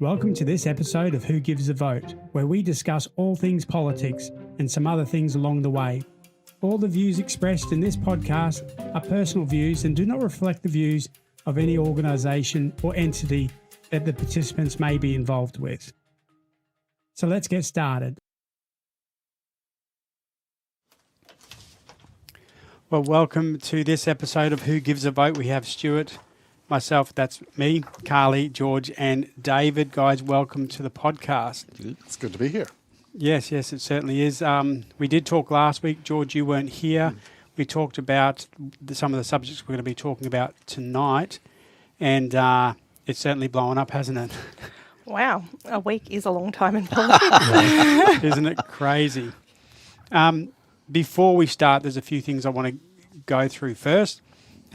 Welcome to this episode of Who Gives a Vote, where we discuss all things politics and some other things along the way. All the views expressed in this podcast are personal views and do not reflect the views of any organisation or entity that the participants may be involved with. So let's get started. Well, welcome to this episode of Who Gives a Vote. We have Stuart, myself, that's me, Carly, George and David. Guys, welcome to the podcast. It's good to be here. Yes, it certainly is. We did talk last week. George, you weren't here. We talked about some of the subjects we're going to be talking about tonight, and it's certainly blown up, hasn't it? Wow, a week is a long time in politics. Isn't it crazy? Before we start, there's a few things I want to go through first,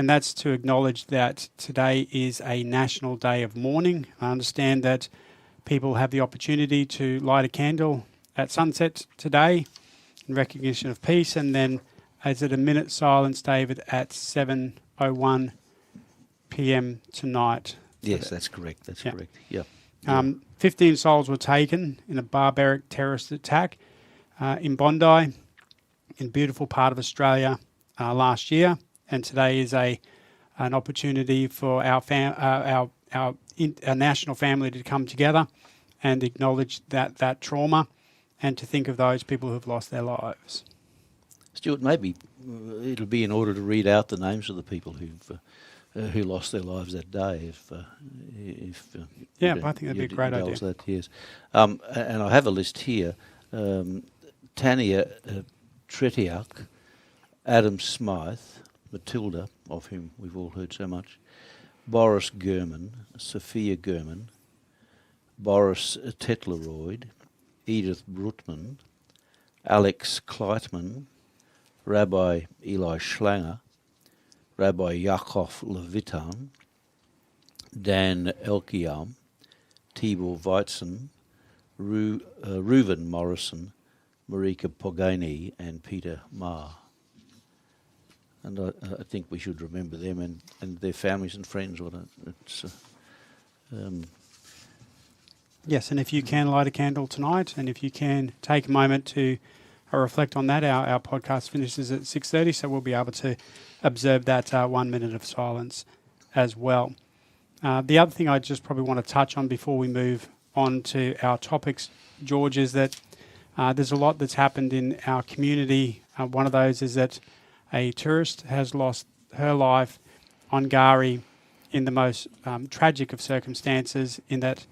and that's to acknowledge that today is a National Day of Mourning. I understand that people have the opportunity to light a candle at sunset today in recognition of peace, and then is it a minute silence, David, at 7:01 p.m. tonight? Yes, that's correct. That's correct. Yeah. 15 souls were taken in a barbaric terrorist attack in Bondi, in a beautiful part of Australia last year, and today is an opportunity for our national family to come together and acknowledge that trauma, and to think of those people who have lost their lives. Stuart, maybe it'll be in order to read out the names of the people who lost their lives that day. I think that'd be a great idea. That, yes. And I have a list here. Tania Tretiak, Adam Smythe, Matilda, of whom we've all heard so much, Boris Gurman, Sophia Gurman, Boris Tetleroyd, Edith Brutman, Alex Kleitman, Rabbi Eli Schlanger, Rabbi Yaakov Levitan, Dan Elkiam, Tibor Weitzen, Reuven Morrison, Marika Pogani and Peter Marr. And I think we should remember them and their families and friends. Yes, and if you can light a candle tonight, and if you can take a moment to reflect on that, our podcast finishes at 6:30, so we'll be able to observe that 1 minute of silence as well. The other thing I just probably want to touch on before we move on to our topics, George, is that there's a lot that's happened in our community. One of those is that a tourist has lost her life on Gari in the most tragic of circumstances, in that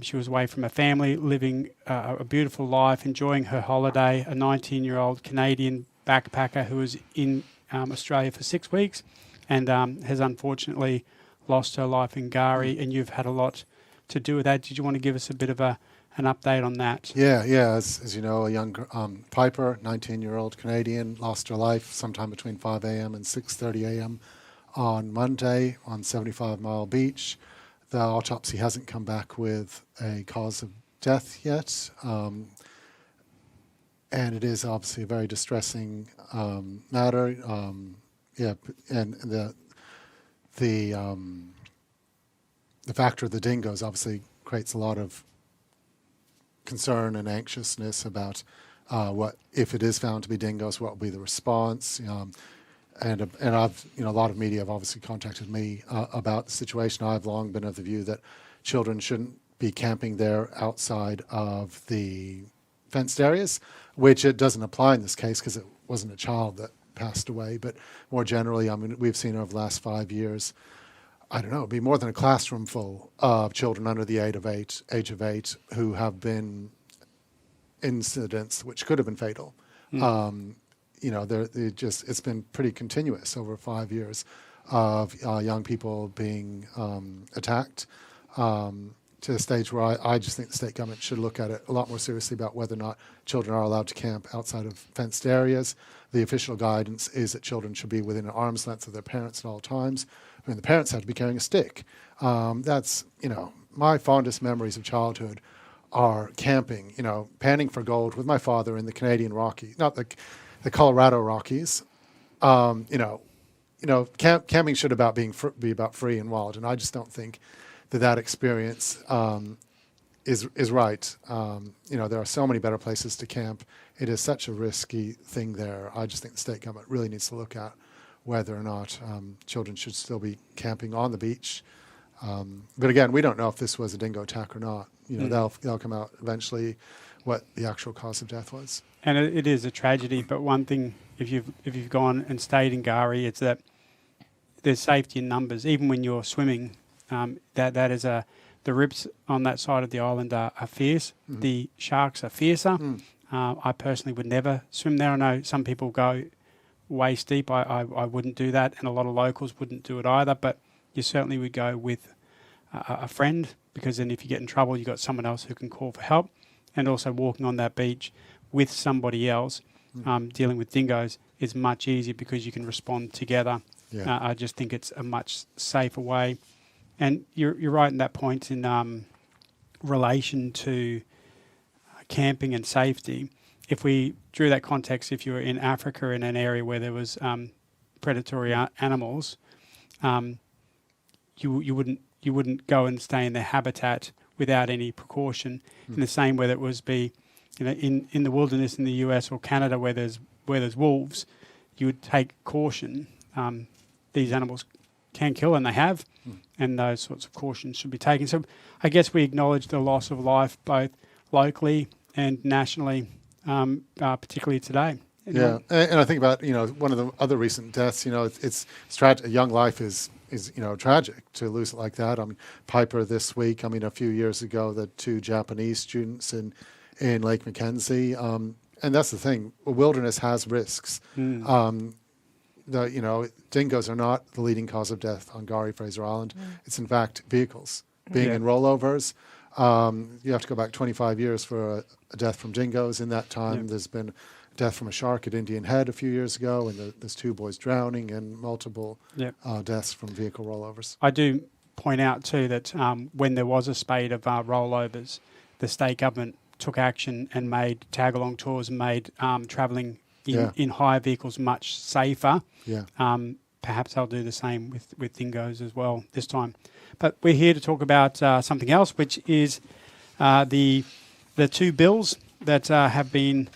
she was away from her family, living a beautiful life, enjoying her holiday, a 19-year-old Canadian backpacker who was in Australia for 6 weeks and has unfortunately lost her life in Gari, and you've had a lot to do with that. Did you want to give us a bit of an update on that? Yeah. As you know, a young Piper, 19-year-old Canadian, lost her life sometime between 5 a.m. and 6:30 a.m. on Monday on 75 Mile Beach. The autopsy hasn't come back with a cause of death yet, and it is obviously a very distressing matter. And the factor of the dingoes obviously creates a lot of concern and anxiousness about what, if it is found to be dingoes, what will be the response. And I've, a lot of media have obviously contacted me about the situation. I've long been of the view that children shouldn't be camping there outside of the fenced areas, which it doesn't apply in this case because it wasn't a child that passed away. But more generally, we've seen over the last 5 years, it'd be more than a classroom full of children under the age of eight who have been incidents which could have been fatal. It's been pretty continuous over 5 years of young people being attacked to the stage where I just think the state government should look at it a lot more seriously about whether or not children are allowed to camp outside of fenced areas. The official guidance is that children should be within an arm's length of their parents at all times. The parents have to be carrying a stick. That's, my fondest memories of childhood are camping, panning for gold with my father in the Canadian Rockies, not the Colorado Rockies. Camping should be about free and wild, and I just don't think that experience is right. There are so many better places to camp. It is such a risky thing there. I just think the state government really needs to look at whether or not children should still be camping on the beach. But again, we don't know if this was a dingo attack or not. They'll come out eventually what the actual cause of death was. And it is a tragedy. But one thing, if you've gone and stayed in Gari, it's that there's safety in numbers. Even when you're swimming, that is the rips on that side of the island are fierce. Mm-hmm. The sharks are fiercer. I personally would never swim there. I know some people go waist deep. I wouldn't do that, and a lot of locals wouldn't do it either. But you certainly would go with a friend, because then if you get in trouble, you've got someone else who can call for help. And also walking on that beach with somebody else dealing with dingoes is much easier because you can respond together. Yeah. I just think it's a much safer way. And you're right in that point in relation to camping and safety. If we drew that context, if you were in Africa in an area where there was predatory animals, you wouldn't go and stay in their habitat without any precaution. In the same way that it was in the wilderness in the US or Canada where there's wolves, you would take caution. These animals can kill, and they have, and those sorts of cautions should be taken. So I guess we acknowledge the loss of life both locally and nationally, particularly today. Yeah, and I think about one of the other recent deaths. It's tragic. A young life is tragic to lose it like that. I mean, Piper this week. I mean, a few years ago, the 2 Japanese students in Lake Mackenzie. And that's the thing. Wilderness has risks. Dingoes are not the leading cause of death on Gari Fraser Island. It's in fact vehicles being in rollovers. You have to go back 25 years for a death from dingoes. In that time, there's been a death from a shark at Indian Head a few years ago, and there's 2 boys drowning and multiple deaths from vehicle rollovers. I do point out too that when there was a spate of rollovers, the state government took action and made tag-along tours and made travelling in hire vehicles much safer. Yeah. Perhaps they'll do the same with dingoes as well this time. But we're here to talk about something else, which is the 2 bills that have been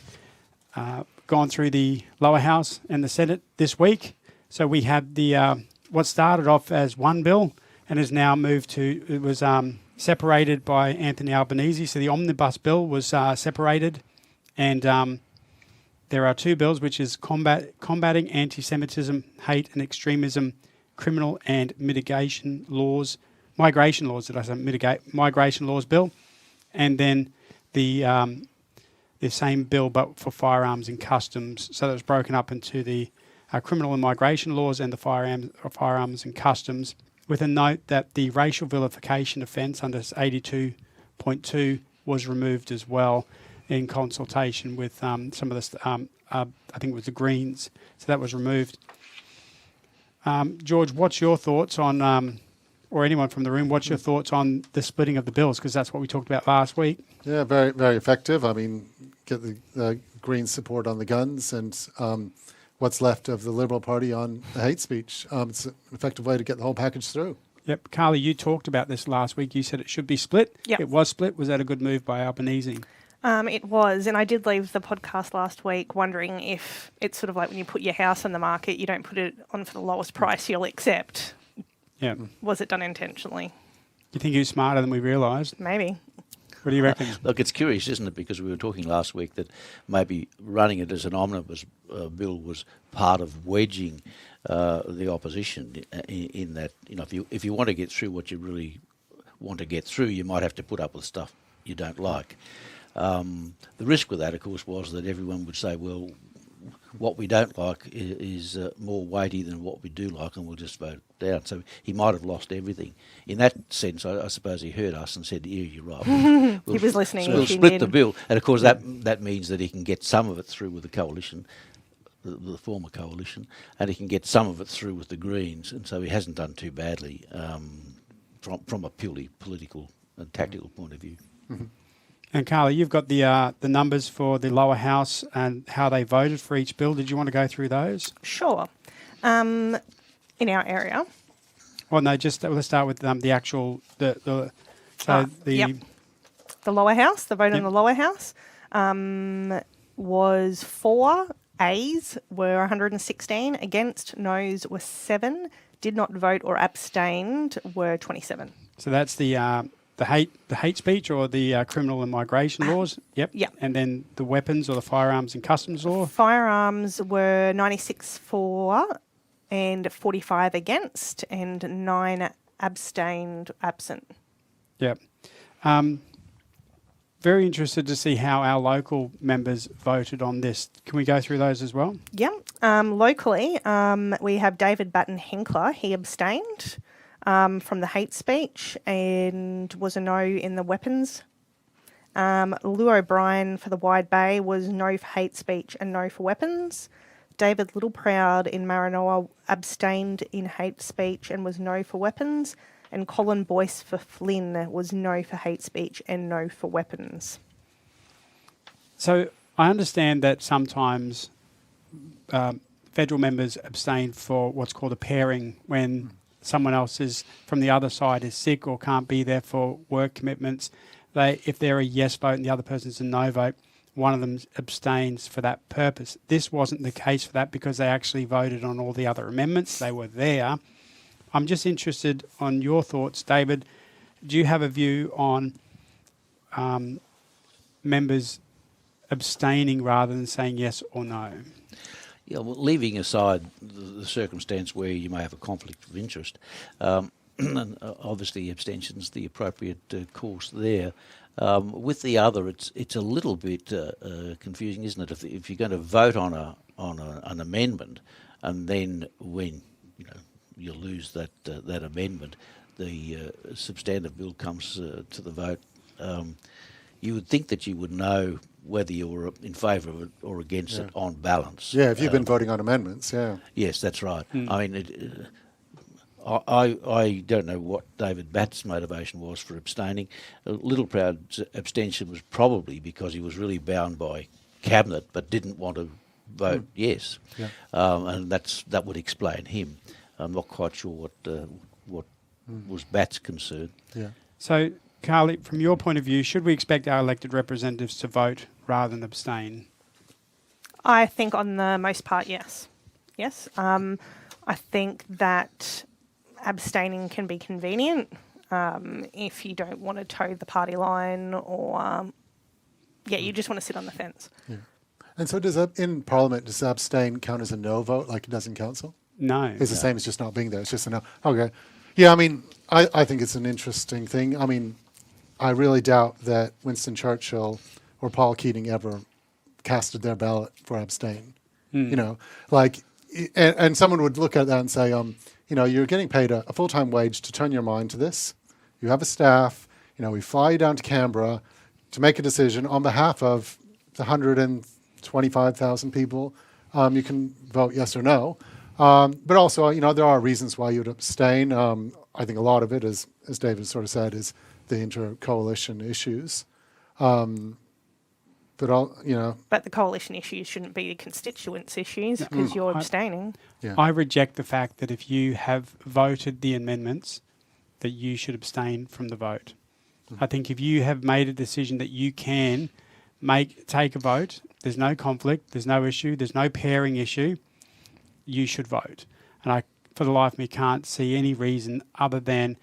gone through the lower house and the Senate this week. So we have the what started off as one bill and is now moved to, it was separated by Anthony Albanese. So the omnibus bill was separated, and there are 2 bills, which is combating anti-Semitism, hate and extremism, criminal and migration laws bill, and then the same bill but for firearms and customs. So that was broken up into the criminal and migration laws and the firearms and customs, with a note that the racial vilification offence under 82.2 was removed as well, in consultation with some of the, I think it was the Greens. So that was removed. George, what's your thoughts on, or anyone from the room, what's your thoughts on the splitting of the bills? Because that's what we talked about last week. Yeah, very, very effective. I mean, get the Greens support on the guns and what's left of the Liberal Party on the hate speech. It's an effective way to get the whole package through. Yep. Carly, you talked about this last week. You said it should be split. Yep. It was split. Was that a good move by Albanese? It was, and I did leave the podcast last week wondering if it's sort of like when you put your house on the market, you don't put it on for the lowest price you'll accept. Yeah. Was it done intentionally? You think he was smarter than we realised? Maybe. What do you reckon? Look, it's curious, isn't it? Because we were talking last week that maybe running it as an omnibus bill was part of wedging the opposition in that, if you want to get through what you really want to get through, you might have to put up with stuff you don't like. The risk with that, of course, was that everyone would say, well, what we don't like is more weighty than what we do like, and we'll just vote it down. So he might have lost everything. In that sense, I suppose he heard us and said, yeah, you're right. He was listening. So we'll split the bill. And, of course, that means that he can get some of it through with the coalition, the former coalition, and he can get some of it through with the Greens. And so he hasn't done too badly from a purely political and tactical point of view. Mm-hmm. And Carly, you've got the numbers for the lower house and how they voted for each bill. Did you want to go through those? Sure. In our area. Well, no, just let's start with the actual Yep. the lower house, the vote in Yep. the lower house, was 4. Ayes were 116. Against, noes were 7. Did not vote or abstained were 27. So that's the hate speech or the criminal and migration laws. Yep. Yep. And then the weapons or the firearms and customs law. Firearms were 96 for and 45 against, and 9 abstained absent. Yep. Very interested to see how our local members voted on this. Can we go through those as well? Yeah. Locally, we have David Batten Henkler. He abstained from the hate speech and was a no in the weapons. Lou O'Brien for the Wide Bay was no for hate speech and no for weapons. David Littleproud in Maranoa abstained in hate speech and was no for weapons. And Colin Boyce for Flynn was no for hate speech and no for weapons. So I understand that sometimes federal members abstain for what's called a pairing when someone else is from the other side is sick or can't be there for work commitments. If they're a yes vote and the other person's a no vote, one of them abstains for that purpose. This wasn't the case for that because they actually voted on all the other amendments. They were there. I'm just interested on your thoughts, David. Do you have a view on members abstaining rather than saying yes or no? Yeah, well, leaving aside the circumstance where you may have a conflict of interest, and obviously abstention's the appropriate course there. With the other, it's a little bit confusing, isn't it? If you're going to vote on an amendment, and then when you lose that amendment, the substantive bill comes to the vote, you would think that you would know whether you were in favour of it or against it on balance. Yeah, if you've been voting on amendments, yeah. Yes, that's right. I mean, I don't know what David Batt's motivation was for abstaining. Littleproud's abstention was probably because he was really bound by cabinet but didn't want to vote yes. Yeah. And that would explain him. I'm not quite sure what was Batt's concern. Yeah. So, Carly, from your point of view, should we expect our elected representatives to vote rather than abstain? I think on the most part, yes. Yes. I think that abstaining can be convenient if you don't want to toe the party line or, you just want to sit on the fence. Yeah. And so in Parliament, does abstain count as a no vote like it does in Council? No. It's the same as just not being there. It's just a no. Okay. Yeah, I mean, I think it's an interesting thing. I mean, I really doubt that Winston Churchill or Paul Keating ever casted their ballot for abstain. And someone would look at that and say, you're getting paid a full-time wage to turn your mind to this. You have a staff. We fly you down to Canberra to make a decision on behalf of the 125,000 people. You can vote yes or no. But also, there are reasons why you would abstain. I think a lot of it, as David sort of said, is the inter-coalition issues. But the coalition issues shouldn't be the constituents' issues because you're abstaining. Yeah. I reject the fact that if you have voted the amendments, that you should abstain from the vote. I think if you have made a decision that you can take a vote, there's no conflict, there's no issue, there's no pairing issue, you should vote. And I, for the life of me, can't see any reason other than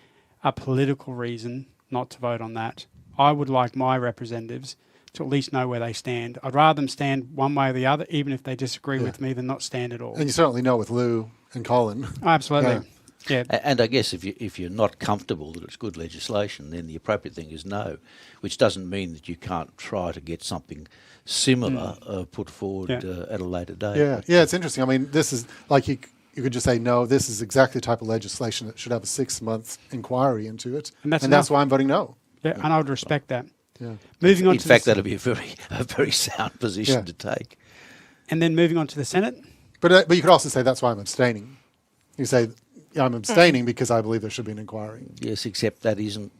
a political reason not to vote on that. I would like my representatives to at least know where they stand. I'd rather them stand one way or the other, even if they disagree with me, than not stand at all. And you certainly know with Lou and Colin. Absolutely. Yeah. And I guess if you're not comfortable that it's good legislation, then the appropriate thing is no, which doesn't mean that you can't try to get something similar put forward at a later date. Yeah, it's interesting. I mean, this is like you could just say, no, this is exactly the type of legislation that should have a 6-month inquiry into it. And that's why I'm voting no. Yeah, and I would respect that. Yeah. Moving on. In fact, that'd be a very sound position to take. And then moving on to the Senate. But you could also say that's why I'm abstaining. You say I'm abstaining because I believe there should be an inquiry. Yes, except that isn't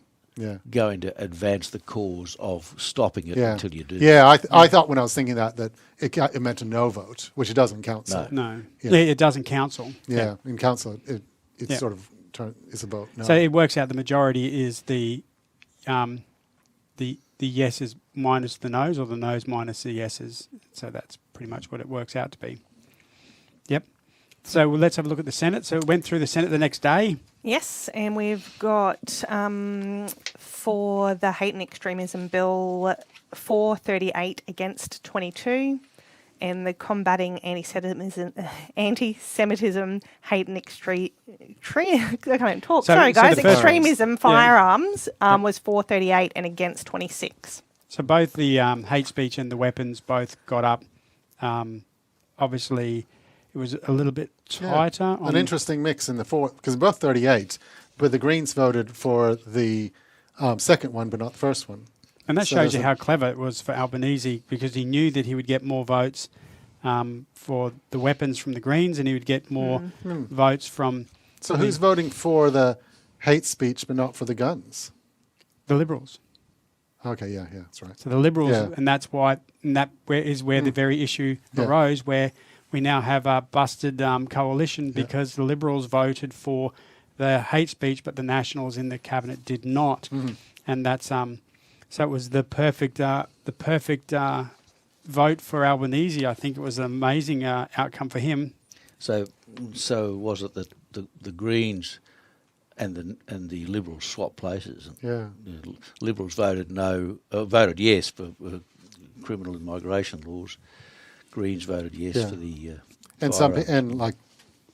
going to advance the cause of stopping it until you do. Yeah, I thought when I was thinking that it meant a no vote, which it does in council. No. Yeah, it does in council. Yeah, in council it sort of is a vote. No. So it works out the majority is the the yeses minus the noes, or the noes minus the yeses. So that's pretty much what it works out to be. Yep. So let's have a look at the Senate. So it went through the Senate the next day. Yes, and we've got for the hate and extremism bill 438 against 22, and the combating anti-Semitism, hate and I can't even talk. So- Sorry, so guys. the first- Extremism firearms was 438 and against 26. So both the hate speech and the weapons both got up. Obviously, it was a little bit tighter. An interesting mix in the fourth, because both 38, but the Greens voted for the second one, but not the first one. And that So shows you there's how clever it was for Albanese, because he knew that he would get more votes for the weapons from the Greens, and he would get more votes from So who's voting for the hate speech, but not for the guns? the Liberals. Okay, yeah, that's right. So the Liberals, Yeah. and that's why, and that is where the very issue Yeah. arose, where we now have a busted coalition because the Liberals voted for the hate speech, but the Nationals in the cabinet did not, and that's so it was the perfect vote for Albanese. I think it was an amazing outcome for him. So was it that the Greens and the Liberals swapped places? Yeah. The Liberals voted yes for criminal and migration laws. Greens voted yes Yeah. for the And firearms. like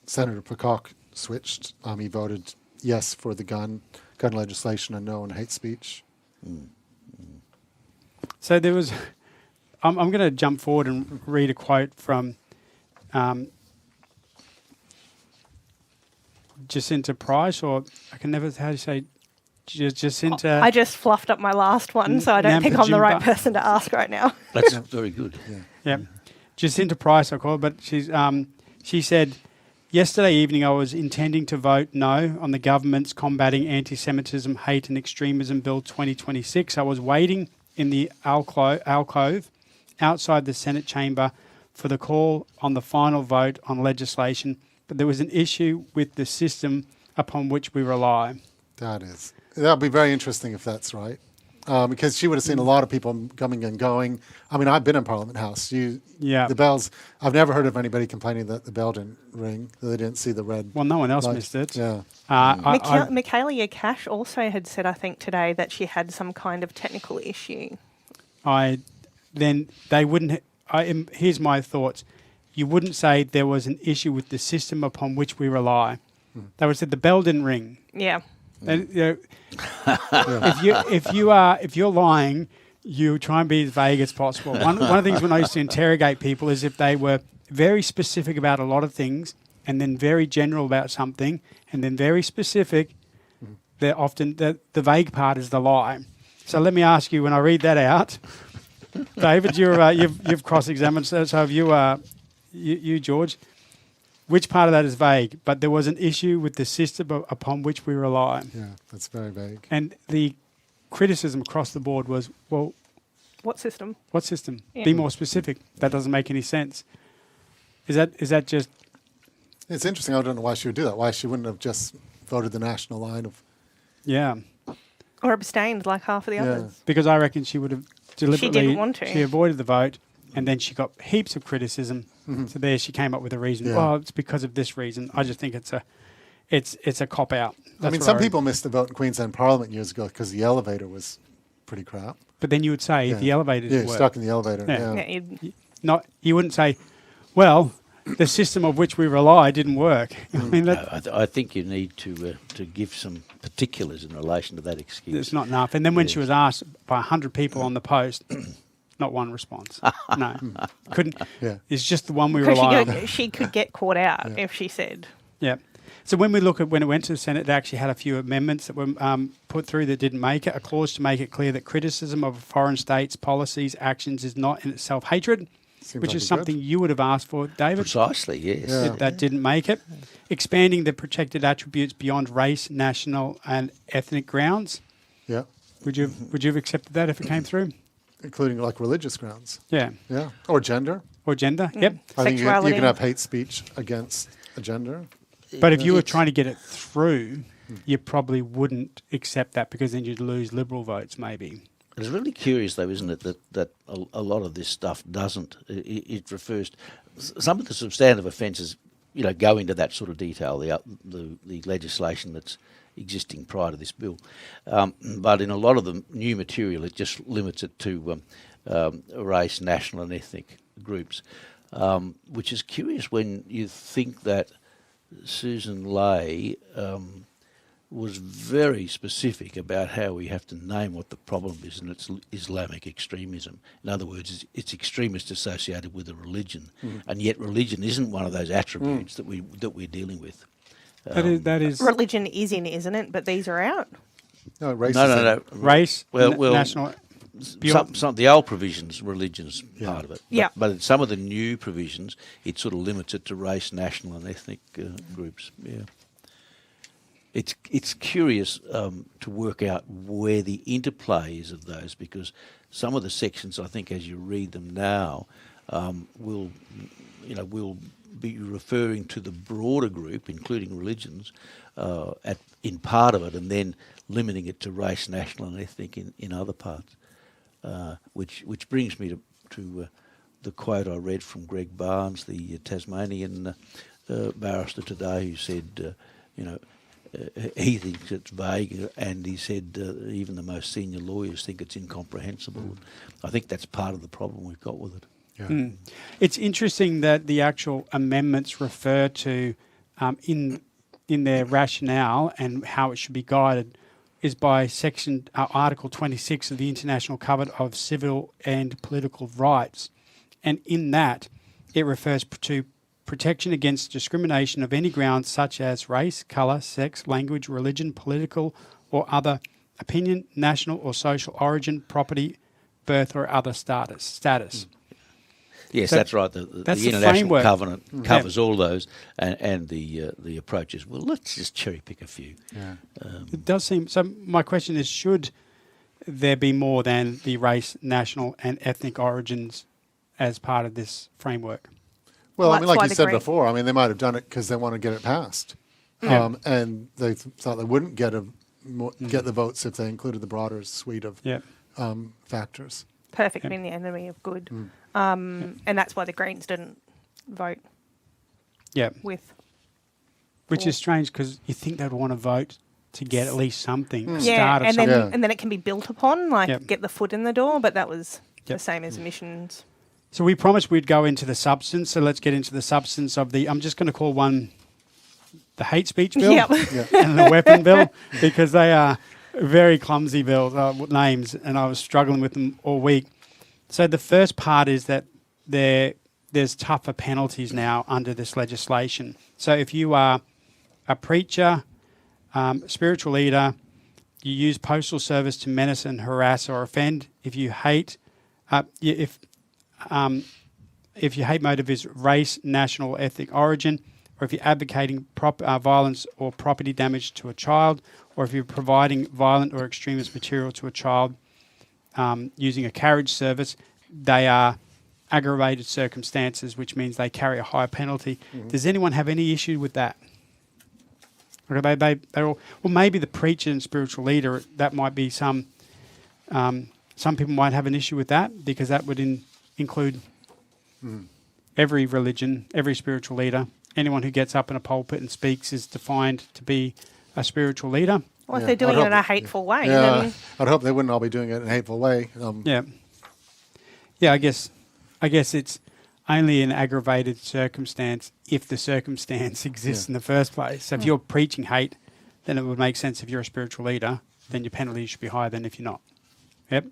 Senator Peacock switched. He voted yes for the gun legislation and no on hate speech. So there was. I'm going to jump forward and read a quote from Jacinta Price, or I can never, how do you say, Jacinta? I just fluffed up my last one, so I don't think I'm the right Nampijimpa. person to ask right now. That's very good. Yeah, Jacinta Price, I call her, but she said, yesterday evening I was intending to vote no on the government's Combating Anti-Semitism, Hate and Extremism Bill 2026. I was waiting in the alcove outside the Senate chamber for the call on the final vote on legislation, but there was an issue with the system upon which we rely. That'll be very interesting if that's right. Because she would have seen a lot of people coming and going. I've been in Parliament House. Yeah. The bells. I've never heard of anybody complaining that the bell didn't ring, that they didn't see the red. Well, no one else light. missed it. Yeah. Michaela Yakash also had said, I think, today that she had some kind of technical issue. Here's my thoughts. You wouldn't say there was an issue with the system upon which we rely. They would have said the bell didn't ring. Yeah. And, if you're lying, you try and be as vague as possible. One of the things when I used to interrogate people is if they were very specific about a lot of things, and then very general about something, and then very specific. They're often the vague part is the lie. So let me ask you, when I read that out, David, you've cross-examined. So have you, George? Which part of that is vague? But there was an issue with the system upon which we rely. Yeah, that's very vague. And the criticism across the board was, well, What system? what system? Yeah. Be more specific. That doesn't make any sense. Is that just... It's interesting. I don't know why she would do that. Why she wouldn't have just voted the national line of. Yeah. Or abstained like half of the Yeah. others. Because I reckon she would have deliberately... didn't want to. She avoided the vote, and then she got heaps of criticism. So there she came up with a reason. Yeah. Well, it's because of this reason. I just think it's a cop-out. Some people missed the vote in Queensland Parliament years ago because the elevator was pretty crap. But then you would say Yeah. the elevator didn't work. Stuck in the elevator. Yeah. Yeah. You wouldn't say, well, the system of which we rely didn't work. I mean, I think you need to give some particulars in relation to that excuse. it's not enough. And then when she was asked by 100 people on the post, not one response. No, couldn't. Yeah. It's just the one we rely on. Because she could get caught out if she said. Yeah. So when we look at when it went to the Senate, they actually had a few amendments that were put through that didn't make it. A clause to make it clear that criticism of a foreign state's policies, actions is not in itself hatred, Seems which like is it something you would have asked for, David. Precisely, yes. Yeah. That didn't make it. Expanding the protected attributes beyond race, national, and ethnic grounds. Yeah. Would you have accepted that if it came through? Including like religious grounds. Yeah. Yeah. Or gender. Or gender. Yep. I think you Sexuality. can have hate speech against a gender. But if you were trying to get it through, you probably wouldn't accept that because then you'd lose Liberal votes, maybe. It's really curious, though, isn't it, that a lot of this stuff doesn't. It refers to some of the substantive offences, go into that sort of detail. The legislation that's existing prior to this bill, but in a lot of the new material, it just limits it to race, national, and ethnic groups, which is curious when you think that Susan Lay was very specific about how we have to name what the problem is, and it's Islamic extremism. In other words, it's extremist associated with a religion, and yet religion isn't one of those attributes that we're dealing with. That is Religion is in, isn't it? But these are out. No, race. No. race, Well, national. Some the old provisions, religion's part of it. Yeah. But in some of the new provisions, it sort of limits it to race, national, and ethnic groups. Yeah. It's curious to work out where the interplay is of those, because some of the sections, I think, as you read them now, will be referring to the broader group, including religions, in part of it, and then limiting it to race, national, and ethnic in other parts. Which brings me to the quote I read from Greg Barnes, the Tasmanian barrister today, who said, he thinks it's vague, and he said even the most senior lawyers think it's incomprehensible. I think that's part of the problem we've got with it. Yeah. It's interesting that the actual amendments refer to, in their rationale and how it should be guided, is by Article 26 of the International Covenant of Civil and Political Rights. And in that, it refers to protection against discrimination of any grounds such as race, colour, sex, language, religion, political or other opinion, national or social origin, property, birth or other status. Yes, So that's right. The International framework. Covenant covers all those, and the approach is, well, let's just cherry pick a few. Yeah. It does seem... So my question is, should there be more than the race, national and ethnic origins as part of this framework? Well, Well, I mean, that's like why you the said Greek- before, I mean, they might have done it because they want to get it passed, Yeah. and they thought they wouldn't get the votes if they included the broader suite of Yeah. factors. Perfect Yeah. being the enemy of good. And that's why the Greens didn't vote Yeah. with. Which is strange because you think they'd want to vote to get at least something, a Yeah, start of and something. then and then it can be built upon, like Yep. get the foot in the door. But that was the Yep. same as emissions. So we promised we'd go into the substance. So let's get into the substance of I'm just going to call one the hate speech bill Yep. and the weapon bill, because they are very clumsy bills, names, and I was struggling with them all week. So the first part is that there's tougher penalties now under this legislation. So if you are a preacher, spiritual leader, you use postal service to menace and harass or offend, if you hate, if your hate motive is race, national, or ethnic origin, or if you're advocating violence or property damage to a child, or if you're providing violent or extremist material to a child using a carriage service, they are aggravated circumstances, which means they carry a higher penalty. Does anyone have any issue with that? Or they're all, well, maybe the preacher and spiritual leader, that might be some people might have an issue with that, because that would include every religion, every spiritual leader. Anyone who gets up in a pulpit and speaks is defined to be a spiritual leader. Well, if Yeah, they're doing I'd it in a hope- hateful way, Yeah, then I'd hope they wouldn't all be doing it in a hateful way. Yeah. I guess it's only an aggravated circumstance if the circumstance exists in the first place. So if you're preaching hate, then it would make sense. If you're a spiritual leader, then your penalty should be higher than if you're not. Yep.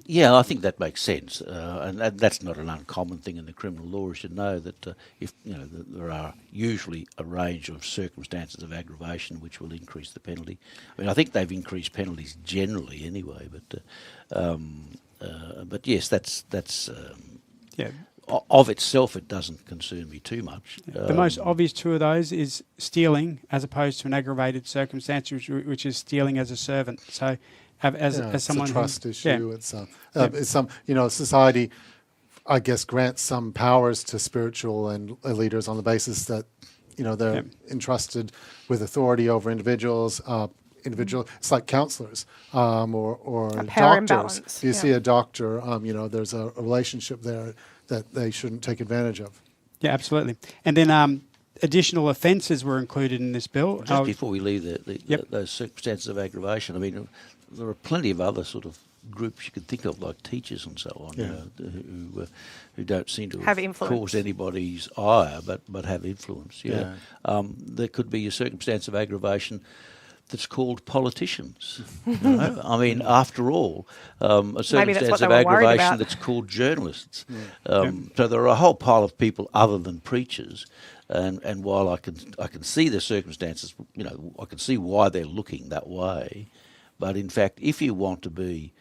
Yeah, I think that makes sense, and that's not an uncommon thing in the criminal law. You should know that if there are usually a range of circumstances of aggravation which will increase the penalty. I mean, I think they've increased penalties generally anyway, but yes, that's Yeah. of itself it doesn't concern me too much. The most obvious two of those is stealing, as opposed to an aggravated circumstance, which is stealing as a servant. So, as someone it's a trust who, issue. It's some society, I guess, grants some powers to spiritual and leaders on the basis that they're entrusted with authority over individuals individual. It's like counselors or A power doctors. imbalance, You yeah. see a doctor, there's a relationship there that they shouldn't take advantage of. Yeah, absolutely. And then additional offences were included in this bill. Just before we leave Yep. those circumstances of aggravation, I mean, there are plenty of other sort of groups you could think of, like teachers and so on, Yeah. who don't seem to Have have influence. caused anybody's ire, but have influence. Yeah. There could be a circumstance of aggravation that's called politicians. You know? I mean, after all, a Maybe that's circumstance what they of were worried aggravation about. that's called journalists. So there are a whole pile of people other than preachers. And while I can see the circumstances, I can see why they're looking that way. But in fact, if you want to be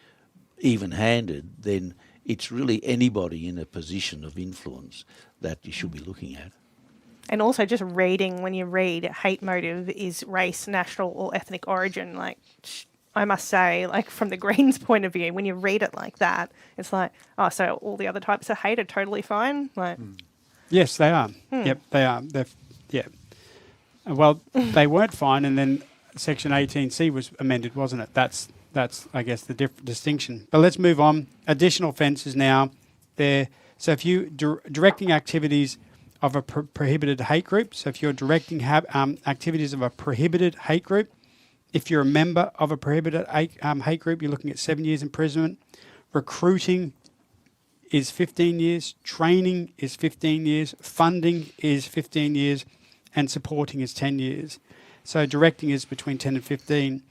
even-handed, then it's really anybody in a position of influence that you should be looking at. And also just reading, when you read hate motive is race, national or ethnic origin, like I must say, like from the Greens' point of view, when you read it like that, it's like, oh, so all the other types of hate are totally fine? Like, Yes, they are. Yep, they are. Well, they weren't fine, and then Section 18C was amended, wasn't it? That's I guess the distinction. But let's move on. Additional offences now. So if you directing activities of a prohibited hate group, so if you're directing activities of a prohibited hate group, if you're a member of a prohibited hate group, you're looking at 7 years imprisonment. Recruiting is 15 years. Training is 15 years. Funding is 15 years. And supporting is 10 years. So directing is between 10 and 15.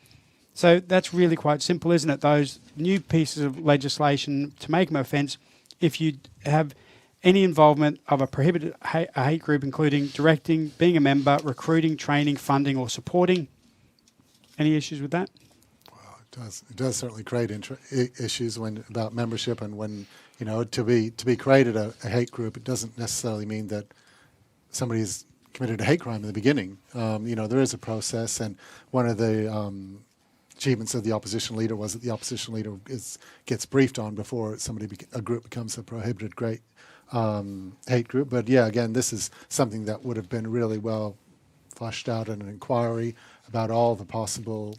So that's really quite simple, isn't it? Those new pieces of legislation to make them offence, if you have any involvement of a prohibited hate group, including directing, being a member, recruiting, training, funding or supporting. Any issues with that? Well, it does certainly create issues about membership, and when to be created a hate group, it doesn't necessarily mean that somebody's committed a hate crime in the beginning. There is a process, and one of the achievements of the opposition leader was that the opposition leader gets briefed on before a group becomes a prohibited hate group. But yeah, again, this is something that would have been really well fleshed out in an inquiry about all the possible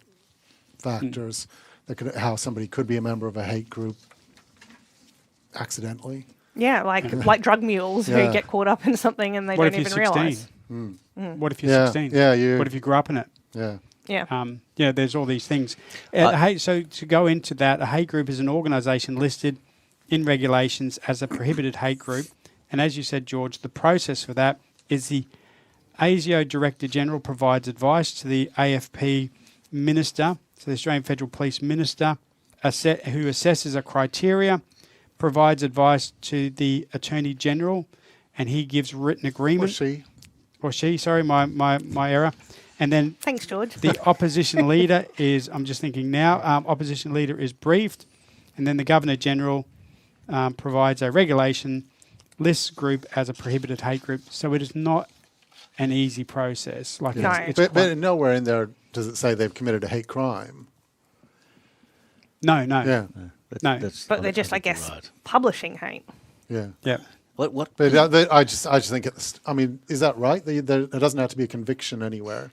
factors how somebody could be a member of a hate group accidentally. yeah, like drug mules Yeah. who get caught up in something and they What don't if even you're 16? realise. What if you're Yeah, 16? yeah, What if you grew up in it? Yeah. Yeah. There's all these things. So to go into that, a hate group is an organisation listed in regulations as a prohibited hate group. And as you said, George, the process for that is the ASIO Director General provides advice to the AFP Minister, so the Australian Federal Police Minister, who assesses a criteria, provides advice to the Attorney General, and he gives written agreement. Or she, sorry, my error. And then Thanks, George. the opposition leader is, I'm just thinking now, opposition leader is briefed, and then the Governor General provides a regulation, lists group as a prohibited hate group. So it is not an easy process. Like No. But nowhere in there does it say they've committed a hate crime. No. Yeah, No. But they're just, I think you're guess, right. publishing hate. yeah. Yeah. What? But I just think it's. I mean, is that right? There doesn't have to be a conviction anywhere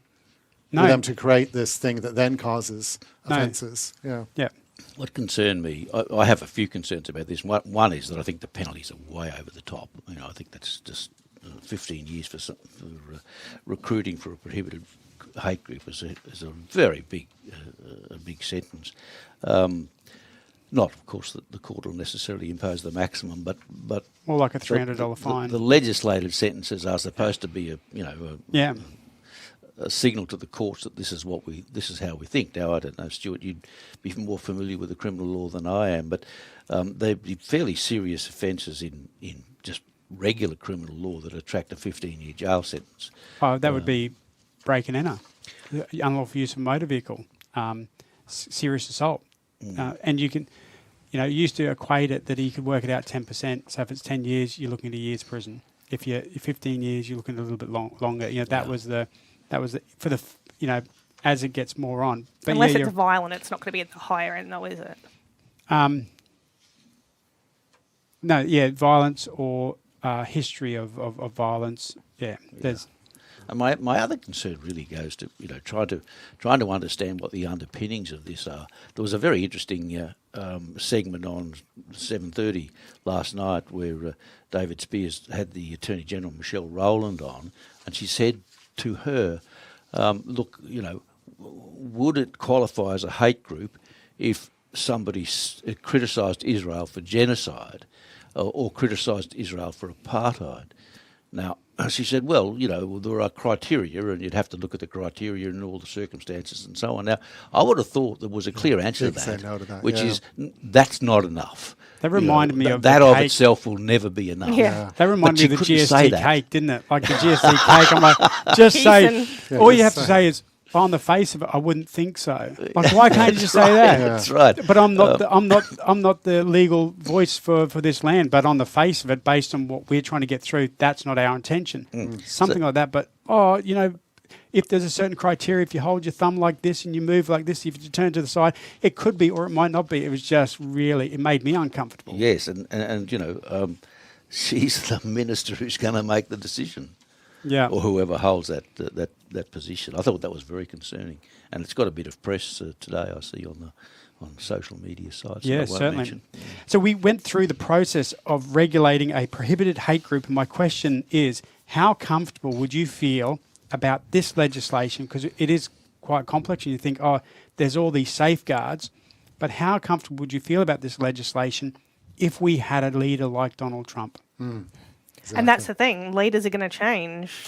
No. for them to create this thing that then causes No. offences. Yeah. Yeah. What concerned me, I have a few concerns about this. One is that I think the penalties are way over the top. I think that's just 15 years for recruiting for a prohibited hate group is a very big sentence. Not, of course, that the court will necessarily impose the maximum, but More like a $300 fine. The legislated sentences are supposed to be Yeah. a signal to the courts that this is how we think. Now, I don't know, Stuart, you'd be more familiar with the criminal law than I am, but they'd be fairly serious offences in just regular criminal law that attract a 15-year jail sentence. Oh, that would be break and enter, unlawful use of a motor vehicle, serious assault. And you can, you used to equate it that you could work it out 10%. So if it's 10 years, you're looking at a year's prison. If you're 15 years, you're looking at a little bit longer. That was the for the as it gets more on. But Unless it's violent, it's not going to be at the higher end, though, is it? No, yeah, violence or history of violence. Yeah, there's. And my other concern really goes to trying to understand what the underpinnings of this are. There was a very interesting segment on 7:30 last night where David Spears had the Attorney General Michelle Rowland on, and she said to her, "Look, would it qualify as a hate group if somebody criticised Israel for genocide or criticised Israel for apartheid?" Now, she said, well, there are criteria and you'd have to look at the criteria and all the circumstances and so on. Now, I would have thought there was a clear answer to Say no to that, which yeah. is that's not enough. That reminded me of that the of cake. itself will never be enough. Yeah. That reminded me But of the you couldn't say GST that. cake, didn't it? Like the GST cake. I'm like, just say, Yeah, all you have just to say is, on the face of it, I wouldn't think so. Like, why can't you just say that? Yeah. That's right. But I'm not the legal voice for this land. But on the face of it, based on what we're trying to get through, that's not our intention. Something like that. But if there's a certain criteria, if you hold your thumb like this and you move like this, if you turn to the side, it could be or it might not be. It was just really, it made me uncomfortable. Yes, and she's the minister who's going to make the decision. Yeah. Or whoever holds that position. I thought that was very concerning, and it's got a bit of press today. I see on social media sites. Yeah, I won't certainly. mention. So we went through the process of regulating a prohibited hate group, and my question is, how comfortable would you feel about this legislation? Because it is quite complex, and you think, there's all these safeguards, but how comfortable would you feel about this legislation if we had a leader like Donald Trump? Exactly. And that's the thing. Leaders are going to change.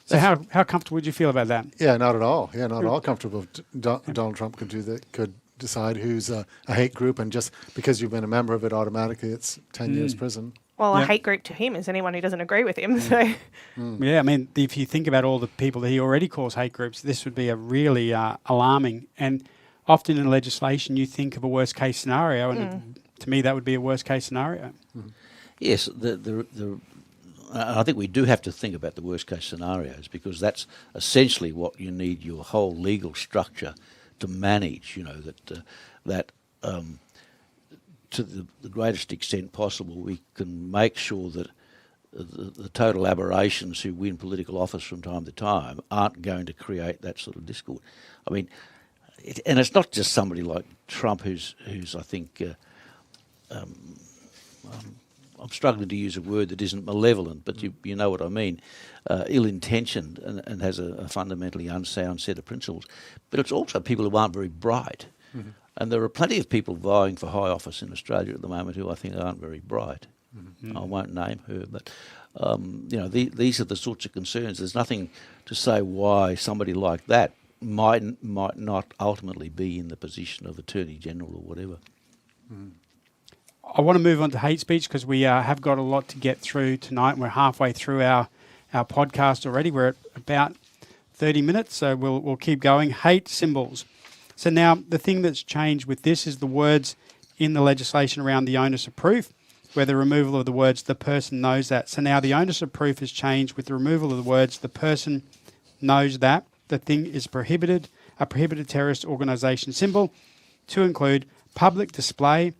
So how comfortable would you feel about that? Yeah, not at all. Yeah, not at all comfortable. Donald Trump could do that. Could decide who's a hate group, and just because you've been a member of it, automatically it's 10 years prison. Well, Yeah. a hate group to him is anyone who doesn't agree with him. So Yeah, I mean, if you think about all the people that he already calls hate groups, this would be a really alarming. And often in legislation, you think of a worst case scenario, and to me, that would be a worst case scenario. Yes, I think we do have to think about the worst case scenarios, because that's essentially what you need your whole legal structure to manage. That to the greatest extent possible, we can make sure that the total aberrations who win political office from time to time aren't going to create that sort of discord. I mean, and it's not just somebody like Trump who's I think. I'm struggling to use a word that isn't malevolent, but you know what I mean, ill-intentioned and has a fundamentally unsound set of principles. But it's also people who aren't very bright. Mm-hmm. And there are plenty of people vying for high office in Australia at the moment who I think aren't very bright. Mm-hmm. I won't name her, but these are the sorts of concerns. There's nothing to say why somebody like that might not ultimately be in the position of Attorney General or whatever. Mm. I want to move on to hate speech because we have got a lot to get through tonight. We're halfway through our podcast already. We're at about 30 minutes, so we'll keep going. Hate symbols. So now the thing that's changed with this is the words in the legislation around the onus of proof, where the removal of the words "the person knows that." So now the onus of proof has changed with the removal of the words "the person knows that" the thing is prohibited, a prohibited terrorist organisation symbol, to include public display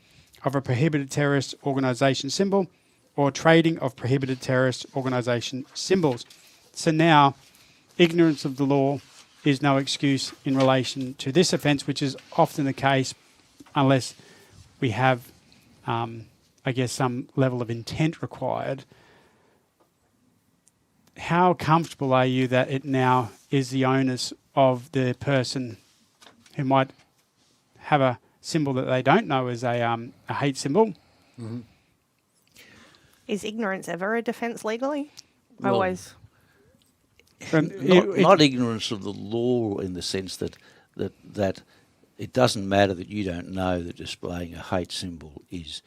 of a prohibited terrorist organisation symbol or trading of prohibited terrorist organisation symbols. So now, ignorance of the law is no excuse in relation to this offence, which is often the case unless we have, some level of intent required. How comfortable are you that it now is the onus of the person who might have a symbol that they don't know is a hate symbol? Mm-hmm. is ignorance ever a defence legally? Well, Always. Not ignorance of the law in the sense that it doesn't matter that you don't know that displaying a hate symbol is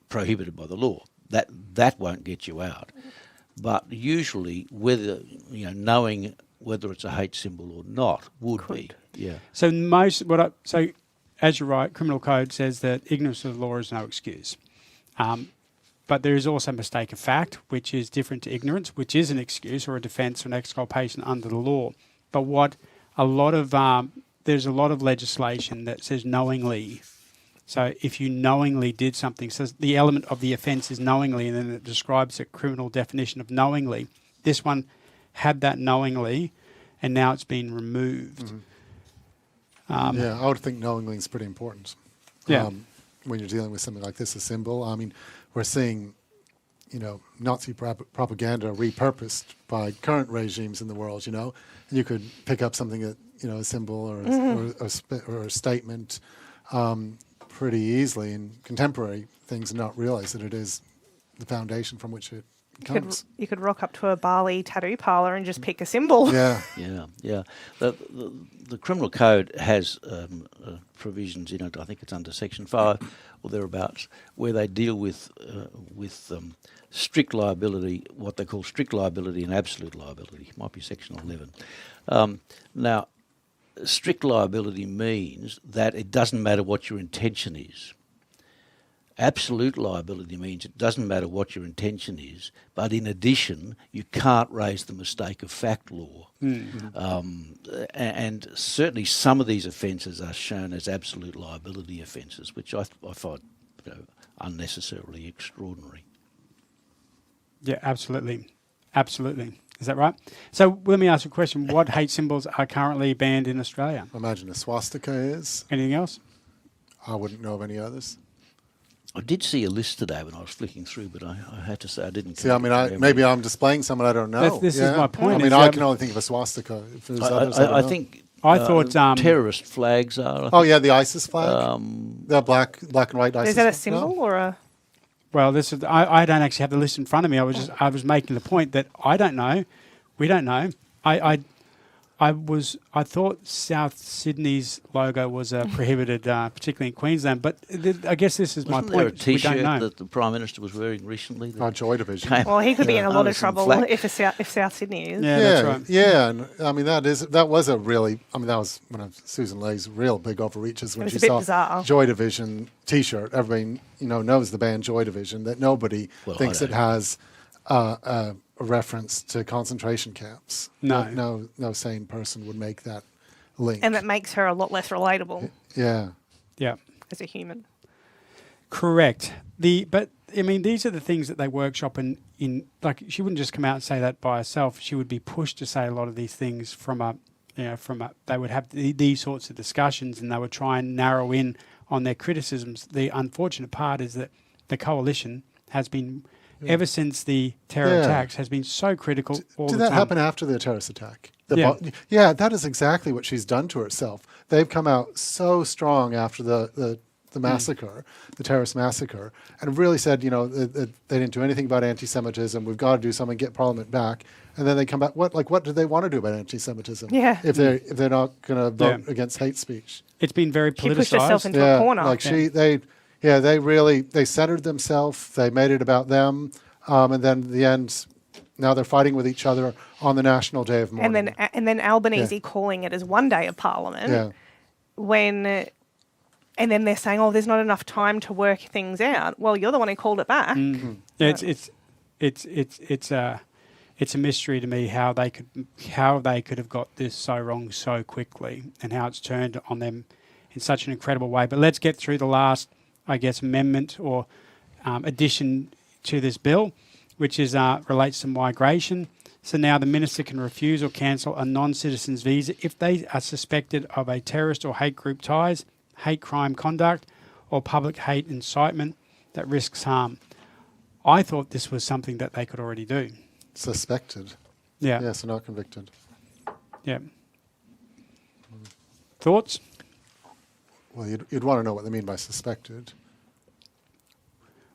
prohibited by the law. That won't get you out. But usually, whether knowing whether it's a hate symbol or not would be. Yeah. So as you're right, criminal code says that ignorance of the law is no excuse. But there is also mistake of fact, which is different to ignorance, which is an excuse or a defence or an exculpation under the law. But there's a lot of legislation that says knowingly So if you knowingly did something, so the element of the offence is knowingly, and then it describes a criminal definition of knowingly. This one had that knowingly, and now it's been removed. Yeah, I would think knowingly is pretty important. Yeah. When you're dealing with something like this, a symbol. I mean, we're seeing, Nazi propaganda repurposed by current regimes in the world, and you could pick up something that, a symbol or a statement pretty easily in contemporary things and not realize that it is the foundation from which it comes. You could rock up to a Bali tattoo parlour and just pick a symbol. Yeah. Yeah. The criminal code has provisions in it. I think it's under Section 5 or thereabouts, where they deal with strict liability, what they call strict liability and absolute liability. Might be Section 11. Now, strict liability means that it doesn't matter what your intention is. Absolute liability means it doesn't matter what your intention is, but in addition, you can't raise the mistake of fact law. And certainly some of these offences are shown as absolute liability offences, which I find unnecessarily extraordinary. Yeah, absolutely. Absolutely. Is that right? So let me ask you a question. What hate symbols are currently banned in Australia? I imagine a swastika is. Anything else? I wouldn't know of any others. I did see a list today when I was flicking through, but I had to say I didn't. See, I mean, maybe I'm displaying someone I don't know. This is my point. I mean, I can only think of a swastika. If there's others, I don't think I thought terrorist flags are. Oh yeah, the ISIS flag, the black and white ISIS. Is that a flag? symbol No. or a... Well, this is. I don't actually have the list in front of me. I was making the point that I don't know. We don't know. I thought South Sydney's logo was prohibited, particularly in Queensland. But I guess this is my Wasn't there a point. We don't T-shirt know. that the Prime Minister was wearing recently? Oh, Joy Division. Well, he could be in a lot of Some trouble flag. if South Sydney is. Yeah, that's right. Yeah, and I mean that was a really. I mean that was one of Susan Lay's real big overreaches when was she a bit saw bizarre. Joy Division T-shirt. Everybody knows the band Joy Division. That nobody Well, thinks I it has a reference to concentration camps. No. No sane person would make that link. And that makes her a lot less relatable Yeah. Yeah. as a human. Correct. But I mean, these are the things that they workshop in like she wouldn't just come out and say that by herself. She would be pushed to say a lot of these things they would have these sorts of discussions, and they would try and narrow in on their criticisms. The unfortunate part is that the coalition has been, ever since the terror attacks, has been so critical all the Did time. that happen after the terrorist attack? Yeah. That is exactly what she's done to herself. They've come out so strong after the massacre, the terrorist massacre, and really said, they didn't do anything about anti-Semitism. We've got to do something, get Parliament back. And then they come back. What do they want to do about anti-Semitism? Yeah. If they're not going to vote against hate speech. It's been very She politicized. pushed herself into a corner. Like they really centered themselves. They made it about them, and then in the end, now they're fighting with each other on the National Day of Mourning. And then Albanese calling it as one day of Parliament. Yeah. And then they're saying, there's not enough time to work things out. Well, you're the one who called it back. Yeah, it's a mystery to me how they could have got this so wrong so quickly, and how it's turned on them in such an incredible way. But let's get through the last, I guess, amendment or addition to this bill, which is relates to migration. So now the minister can refuse or cancel a non-citizen's visa if they are suspected of a terrorist or hate group ties, hate crime conduct, or public hate incitement that risks harm. I thought this was something that they could already do. Suspected. Yeah. Yeah, so not convicted. Yeah. Thoughts? Well, you'd want to know what they mean by suspected.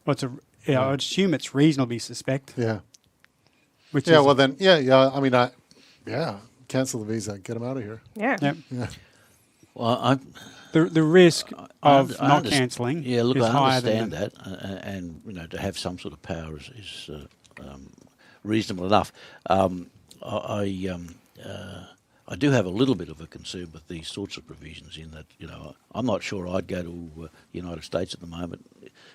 Well, I would assume it's reasonably suspect. Yeah. Which Yeah, is, well then, I mean, cancel the visa, get them out of here. Yeah. yeah. Well, The risk of I not understand- cancelling Yeah, look, is I higher than understand that, and to have some sort of power is reasonable enough. I do have a little bit of a concern with these sorts of provisions in that, I'm not sure I'd go to United States at the moment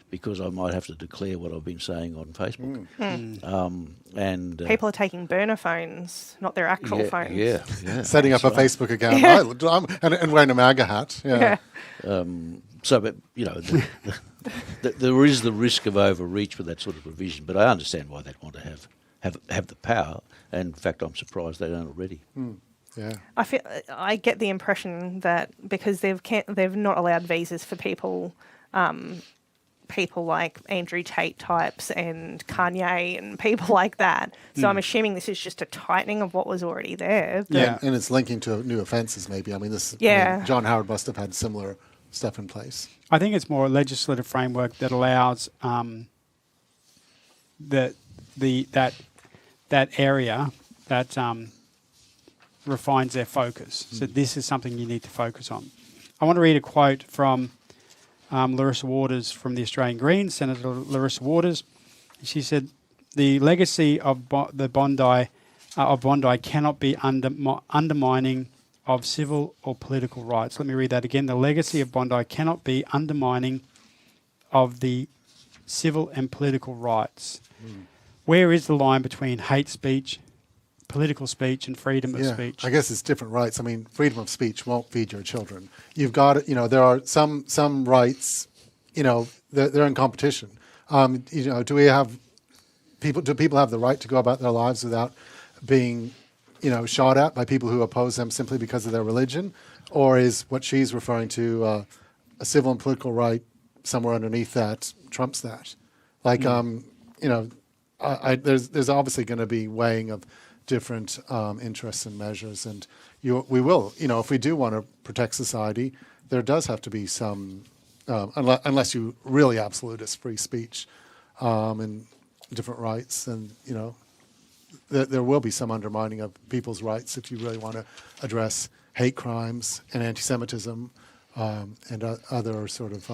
because I might have to declare what I've been saying on Facebook. And People are taking burner phones, not their actual phones. Yeah. Setting up a Facebook account and wearing a MAGA hat. Yeah. So, but, there is the risk of overreach with that sort of provision, but I understand why they'd want to have the power, and in fact I'm surprised they don't already. Yeah. I get the impression that because they've not allowed visas for people like Andrew Tate types and Kanye and people like that. So I'm assuming this is just a tightening of what was already there. But Yeah. And it's linking to new offences, maybe. I mean, John Howard must have had similar stuff in place. I think it's more a legislative framework that allows that area that refines their focus. So this is something you need to focus on. I want to read a quote from Larissa Waters from the Australian Greens, Senator Larissa Waters. She said, "The legacy of Bondi cannot be undermining of civil or political rights." Let me read that again. "The legacy of Bondi cannot be undermining of the civil and political rights." Where is the line between hate speech, political speech, and freedom of speech? I guess it's different rights. I mean, freedom of speech won't feed your children. You've got, there are some rights, they're in competition. Do people have the right to go about their lives without being, shot at by people who oppose them simply because of their religion? Or is what she's referring to a civil and political right somewhere underneath that trumps that? Like, there's obviously going to be weighing of different interests and measures, and we will, if we do want to protect society, there does have to be some, unless you really absolutist free speech and different rights, then there will be some undermining of people's rights if you really want to address hate crimes and anti-Semitism and other sort of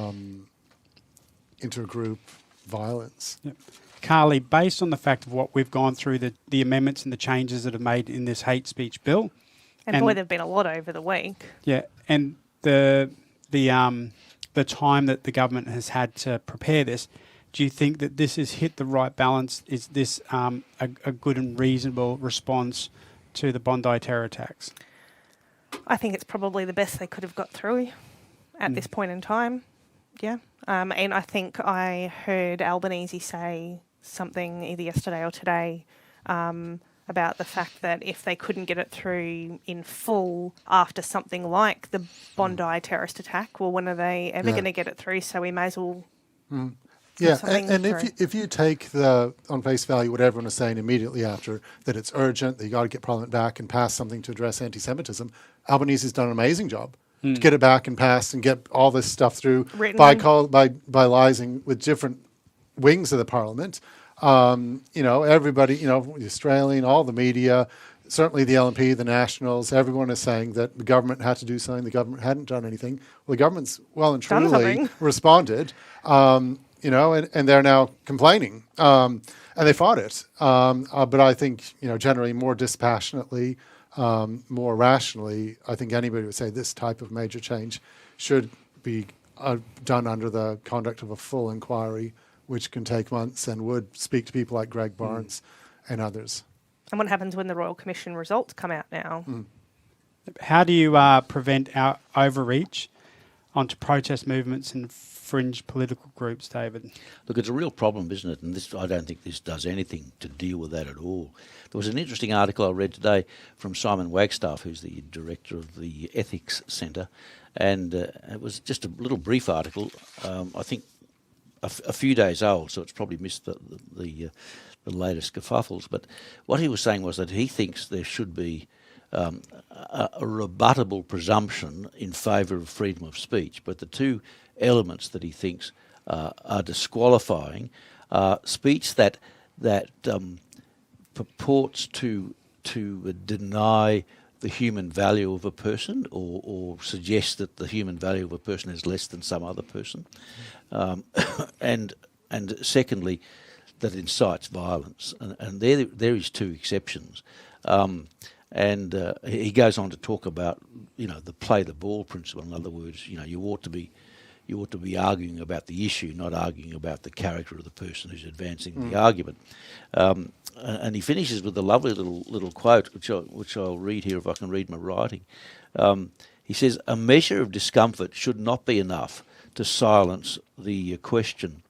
intergroup violence. Yep. Carly, based on the fact of what we've gone through, the amendments and the changes that have made in this hate speech bill, and boy, there've been a lot over the week. Yeah, and the time that the government has had to prepare this, do you think that this has hit the right balance? Is this a good and reasonable response to the Bondi terror attacks? I think it's probably the best they could have got through at this point in time. Yeah. And I think I heard Albanese say something either yesterday or today about the fact that if they couldn't get it through in full after something like the Bondi terrorist attack, well, when are they ever going to get it through? So we may as well... Yeah, and if you take on face value what everyone is saying immediately after, that it's urgent, that you got to get Parliament back and pass something to address anti-Semitism, Albanese has done an amazing job to get it back and passed and get all this stuff through by liaising with different wings of the Parliament. Everybody, the Australian, all the media, certainly the LNP, the Nationals, everyone is saying that the government had to do something. The government hadn't done anything. Well, the government's well and truly responded. And they're now complaining, and they fought it. But I think, generally more dispassionately, more rationally, I think anybody would say this type of major change should be done under the conduct of a full inquiry, which can take months and would speak to people like Greg Barnes and others. And what happens when the Royal Commission results come out now? How do you prevent our overreach onto protest movements and fringe political groups, David? Look, it's a real problem, isn't it? And I don't think this does anything to deal with that at all. There was an interesting article I read today from Simon Wagstaff, who's the director of the Ethics Centre, and it was just a little brief article, I think a few days old, so it's probably missed the latest kerfuffles. But what he was saying was that he thinks there should be a rebuttable presumption in favour of freedom of speech, but the two elements that he thinks are disqualifying speech that purports to deny the human value of a person or suggest that the human value of a person is less than some other person, and secondly that incites violence, and there is two exceptions. And he goes on to talk about the play the ball principle. In other words, you ought to be arguing about the issue, not arguing about the character of the person who's advancing the argument. And he finishes with a lovely little quote, which I'll read here if I can read my writing. He says, a measure of discomfort should not be enough to silence the question.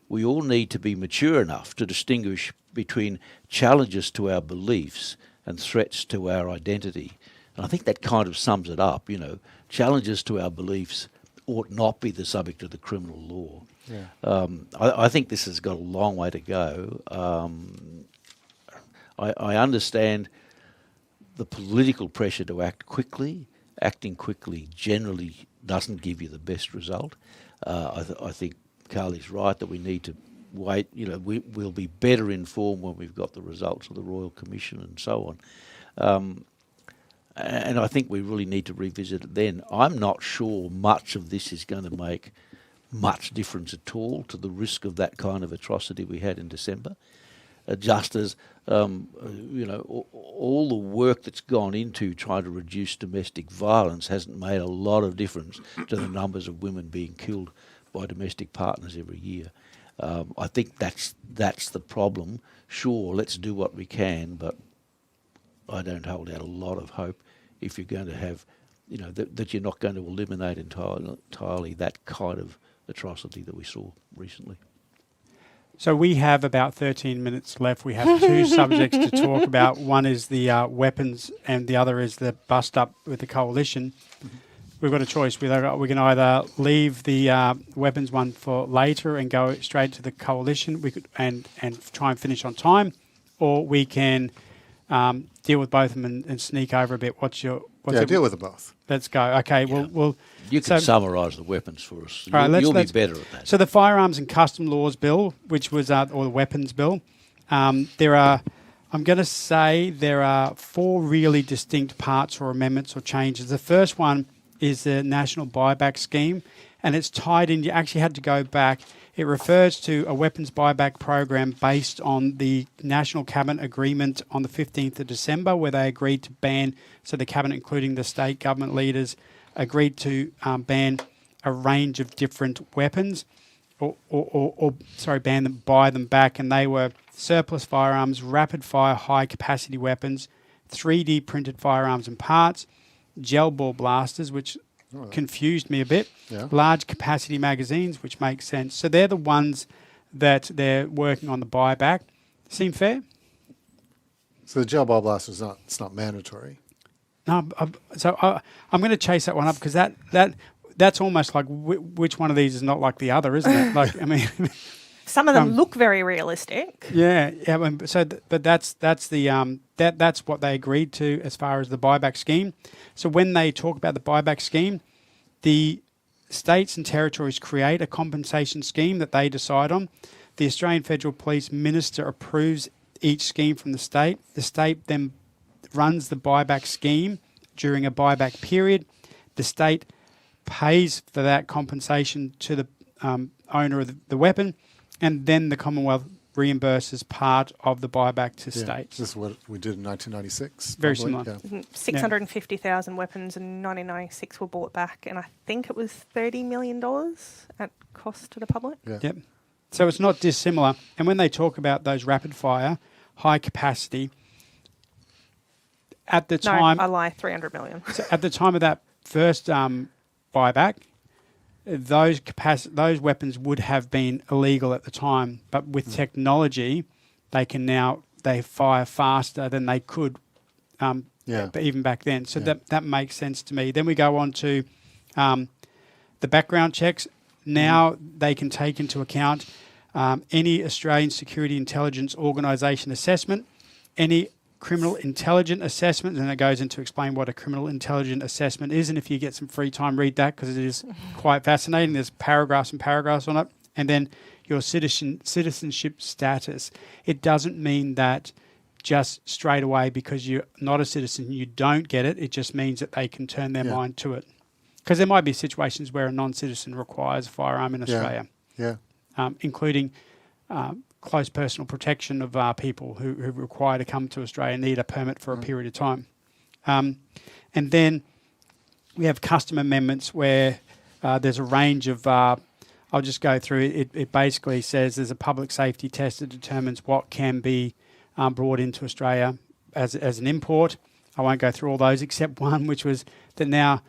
We all need to be mature enough to distinguish between challenges to our beliefs and threats to our identity. And I think that kind of sums it up, Challenges to our beliefs ought not be the subject of the criminal law. Yeah. I think this has got a long way to go. I understand the political pressure to act quickly. Acting quickly generally doesn't give you the best result. I think Carly's right that we need to wait. We'll be better informed when we've got the results of the Royal Commission and so on. And I think we really need to revisit it then. I'm not sure much of this is going to make much difference at all to the risk of that kind of atrocity we had in December. Just as, all the work that's gone into trying to reduce domestic violence hasn't made a lot of difference to the numbers of women being killed by domestic partners every year. I think that's the problem. Sure, let's do what we can, but I don't hold out a lot of hope if you're going to have, that you're not going to eliminate entirely that kind of atrocity that we saw recently. So we have about 13 minutes left. We have two subjects to talk about. One is the weapons and the other is the bust-up with the coalition. We've got a choice. We can either leave the weapons one for later and go straight to the coalition. We could and try and finish on time, or we can deal with both of them and sneak over a bit. Deal with them both. Let's go. Okay, Yeah. We'll You can summarise the weapons for us. All right, You'll be better at that. So the Firearms and Custom Laws Bill, which was, or the Weapons Bill, I'm going to say there are four really distinct parts or amendments or changes. The first one is the National Buyback Scheme, and it's tied in. You actually had to go back. It refers to a weapons buyback program based on the National Cabinet Agreement on the 15th of December, where they agreed to ban, so the Cabinet, including the state government leaders, agreed to ban a range of different weapons, ban them, buy them back, and they were surplus firearms, rapid-fire high-capacity weapons, 3D printed firearms and parts, gel ball blasters, which confused me a bit, large capacity magazines, which makes sense. So they're the ones that they're working on the buyback. Seem fair? So the gel ball blaster it's not mandatory. No, I'm going to chase that one up because that's almost like which one of these is not like the other, isn't it? Like, I mean, some of them look very realistic. Yeah. But that's what they agreed to as far as the buyback scheme. So when they talk about the buyback scheme, the states and territories create a compensation scheme that they decide on. The Australian Federal Police Minister approves each scheme from the state. The state then runs the buyback scheme during a buyback period. The state pays for that compensation to the owner of the weapon, and then the Commonwealth reimburses part of the buyback to states. This is what we did in 1996. Very probably. similar. Yeah. 650,000 weapons in 1996 were bought back, and I think it was $30 million at cost to the public. Yeah. Yep. So it's not dissimilar. And when they talk about those rapid fire, high capacity, at the time... No, I lie, 300 million. So at the time of that first buyback, those weapons would have been illegal at the time, but with technology, they fire faster than they could even back then. So that makes sense to me. Then we go on to the background checks. Now they can take into account any Australian Security Intelligence Organisation assessment, any criminal intelligence assessment, and it goes into explain what a criminal intelligence assessment is. And if you get some free time, read that because it is quite fascinating. There's paragraphs and paragraphs on it. And then your citizenship status. It doesn't mean that just straight away because you're not a citizen, you don't get it. It just means that they can turn their mind to it. Because there might be situations where a non-citizen requires a firearm in Australia, including close personal protection of people who require to come to Australia need a permit for a period of time. And then we have custom amendments where there's a range of, I'll just go through it. It basically says there's a public safety test that determines what can be brought into Australia as an import. I won't go through all those except one, which was that now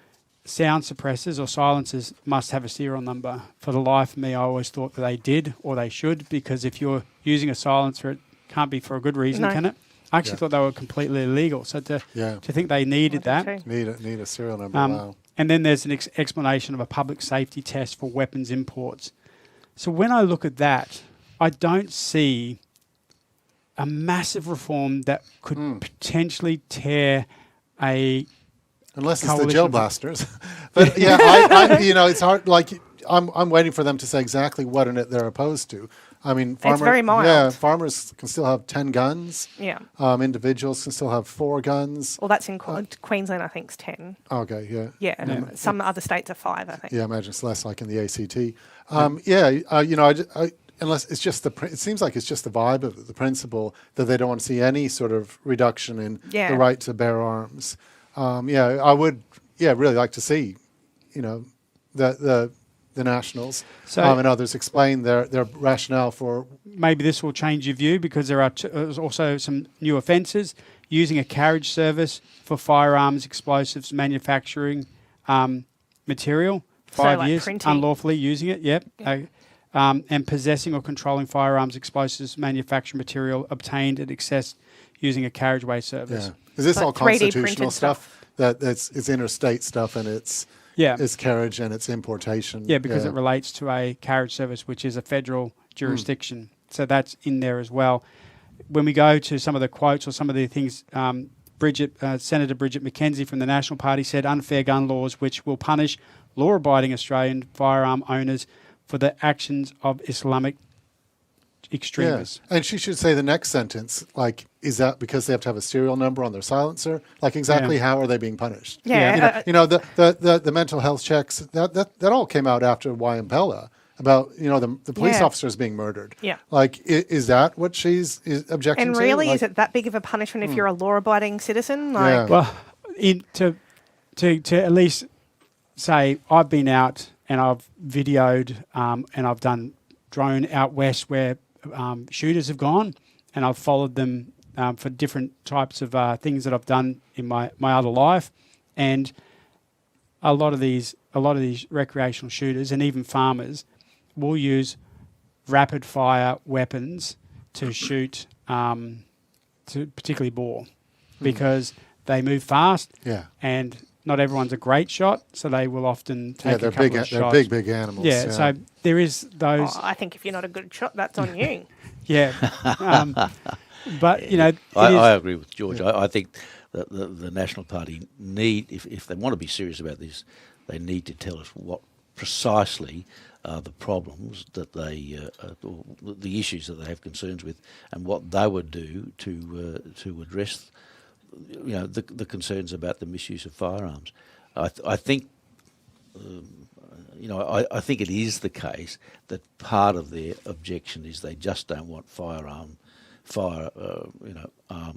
sound suppressors or silencers must have a serial number. For the life of me, I always thought that they did or they should, because if you're using a silencer, it can't be for a good reason, No. can it? I actually Yeah. thought they were completely illegal. So to think they needed I that. did too. Need a serial number. Wow. And then there's an explanation of a public safety test for weapons imports. So when I look at that, I don't see a massive reform that could potentially tear a Unless it's the coalition jail of- blasters. But yeah, I it's hard. Like I'm waiting for them to say exactly what in it they're opposed to. I mean, very mild. Yeah, farmers can still have 10 guns. Yeah. Individuals can still have 4 guns. Well, that's in Queensland, I think, it's 10. Okay, yeah. Yeah, and some other states are 5, I think. Yeah, I imagine it's less like in the ACT. Unless it's just it seems like it's just the vibe of it, the principle that they don't want to see any sort of reduction in Yeah. the right to bear arms. I would, really like to see, the Nationals and others explain their rationale for. maybe this will change your view, because there are there's also some new offences: using a carriage service for firearms, explosives, manufacturing material, So, 5 like years, printing. unlawfully using it, and possessing or controlling firearms, explosives, manufacturing material obtained and accessed using a carriageway service. Yeah, is this Like all 3D constitutional printed stuff? It's interstate stuff and it's carriage and it's importation. Yeah, because it relates to a carriage service, which is a federal jurisdiction. So that's in there as well. When we go to some of the quotes or some of the things, Senator Bridget McKenzie from the National Party said, unfair gun laws which will punish law-abiding Australian firearm owners for the actions of Islamic extremists. Yeah. And she should say the next sentence, like, is that because they have to have a serial number on their silencer? Like, exactly how are they being punished? Yeah. The mental health checks, that all came out after Waiambella about, the police Yeah. officers being murdered. Yeah. Like, is that what she's objecting And to? really, Like, is it that big of a punishment if you're a law-abiding citizen? Yeah. Like, Well, to at least say I've been out and I've videoed and I've done drone out west where shooters have gone, and I've followed them for different types of things that I've done in my other life, and a lot of these recreational shooters and even farmers will use rapid fire weapons to shoot, to particularly boar, because they move fast. Yeah. And not everyone's a great shot, so they will often take they're a couple big. of They're shots. big animals. Yeah, so there is those. I think if you're not a good shot, that's on you. Yeah, but I agree with George. I think that the National Party need, if they want to be serious about this, they need to tell us what precisely are the problems that they, or the issues that they have concerns with, and what they would do to address, the concerns about the misuse of firearms. I think. I think it is the case that part of their objection is they just don't want firearm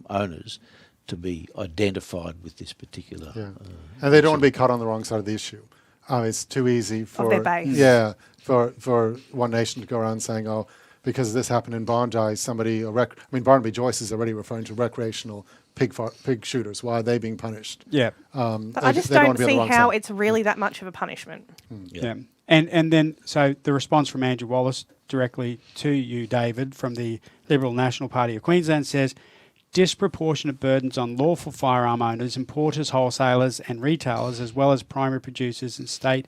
owners to be identified with this particular. And they don't want to be caught on the wrong side of the issue. It's too easy for their base. Yeah, for One Nation to go around saying, "Oh, because this happened in Bondi, Barnaby Joyce is already referring to recreational pig shooters. Why are they being punished?" Yeah, But I just they don't don't want to be on the see wrong how side. it's really that much of a punishment. yeah. And then so the response from Andrew Wallace directly to you, David, from the Liberal National Party of Queensland says, disproportionate burdens on lawful firearm owners, importers, wholesalers and retailers, as well as primary producers and state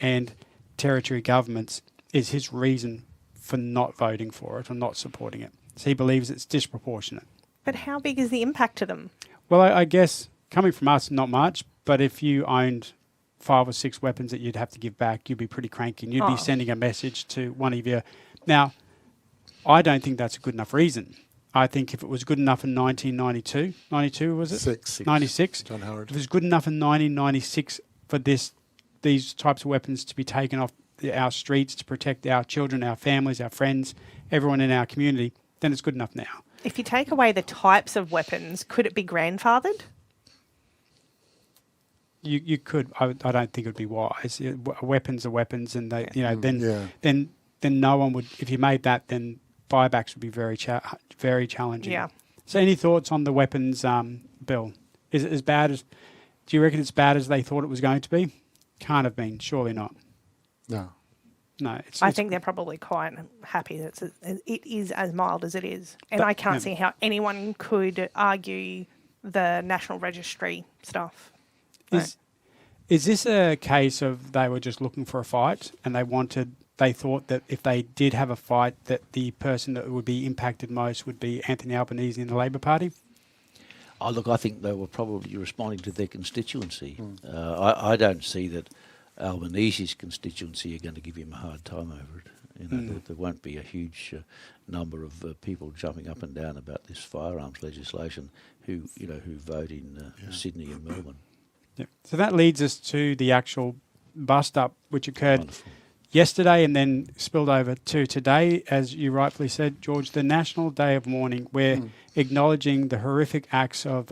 and territory governments, is his reason for not voting for it or not supporting it. So he believes it's disproportionate. But how big is the impact to them? Well, I guess coming from us, not much, but if you owned 5 or 6 weapons that you'd have to give back, you'd be pretty cranky and you'd be sending a message to one of your... Now, I don't think that's a good enough reason. I think if it was good enough in 1992, 92 was it? 96. John Howard. If it was good enough in 1996 for these types of weapons to be taken off our streets to protect our children, our families, our friends, everyone in our community, then it's good enough now. If you take away the types of weapons, could it be grandfathered? You could. I don't think it would be wise. Weapons are weapons, and they, then no one would. If you made that, then buybacks would be very challenging. Yeah. So, any thoughts on the weapons bill? Is it as bad as? Do you reckon it's bad as they thought it was going to be? Can't have been. Surely not. No. No. I think they're probably quite happy that it is as mild as it is. And I can't see how anyone could argue the National Registry stuff. Is this a case of they were just looking for a fight and they thought that if they did have a fight that the person that would be impacted most would be Anthony Albanese in the Labor Party? Oh, look, I think they were probably responding to their constituency. I don't see that Albanese's constituency are going to give him a hard time over it. There won't be a huge number of people jumping up and down about this firearms legislation who vote in Sydney and Melbourne. Yep. So that leads us to the actual bust-up, which occurred Wonderful. yesterday and then spilled over to today, as you rightfully said, George, the National Day of Mourning. We're acknowledging the horrific acts of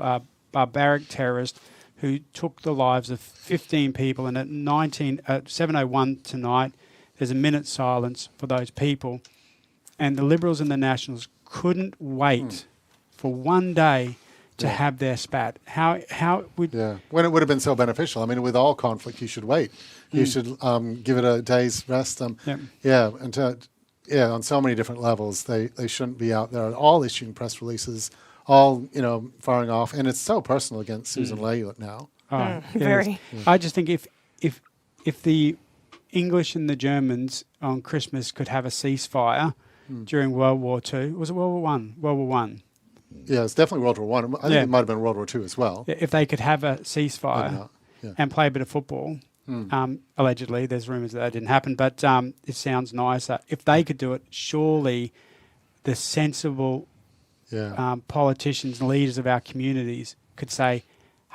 barbaric terrorists who took the lives of 15 people, and at 7:01 tonight, there's a minute's silence for those people. And the Liberals and the Nationals couldn't wait for one day to have their spat. How would... Yeah, when it would have been so beneficial. I mean, with all conflict, you should wait. You should give it a day's rest. Yeah, on so many different levels, they shouldn't be out there all issuing press releases, all firing off, and it's so personal against Susan Layut now. Very. I just think if the English and the Germans on Christmas could have a ceasefire during World War II, was it World War One? World War One. Yeah, it's definitely World War One. I think it might have been World War II as well. If they could have a ceasefire and play a bit of football, allegedly, there's rumours that didn't happen, but it sounds nicer. If they could do it, surely the sensible politicians and leaders of our communities could say,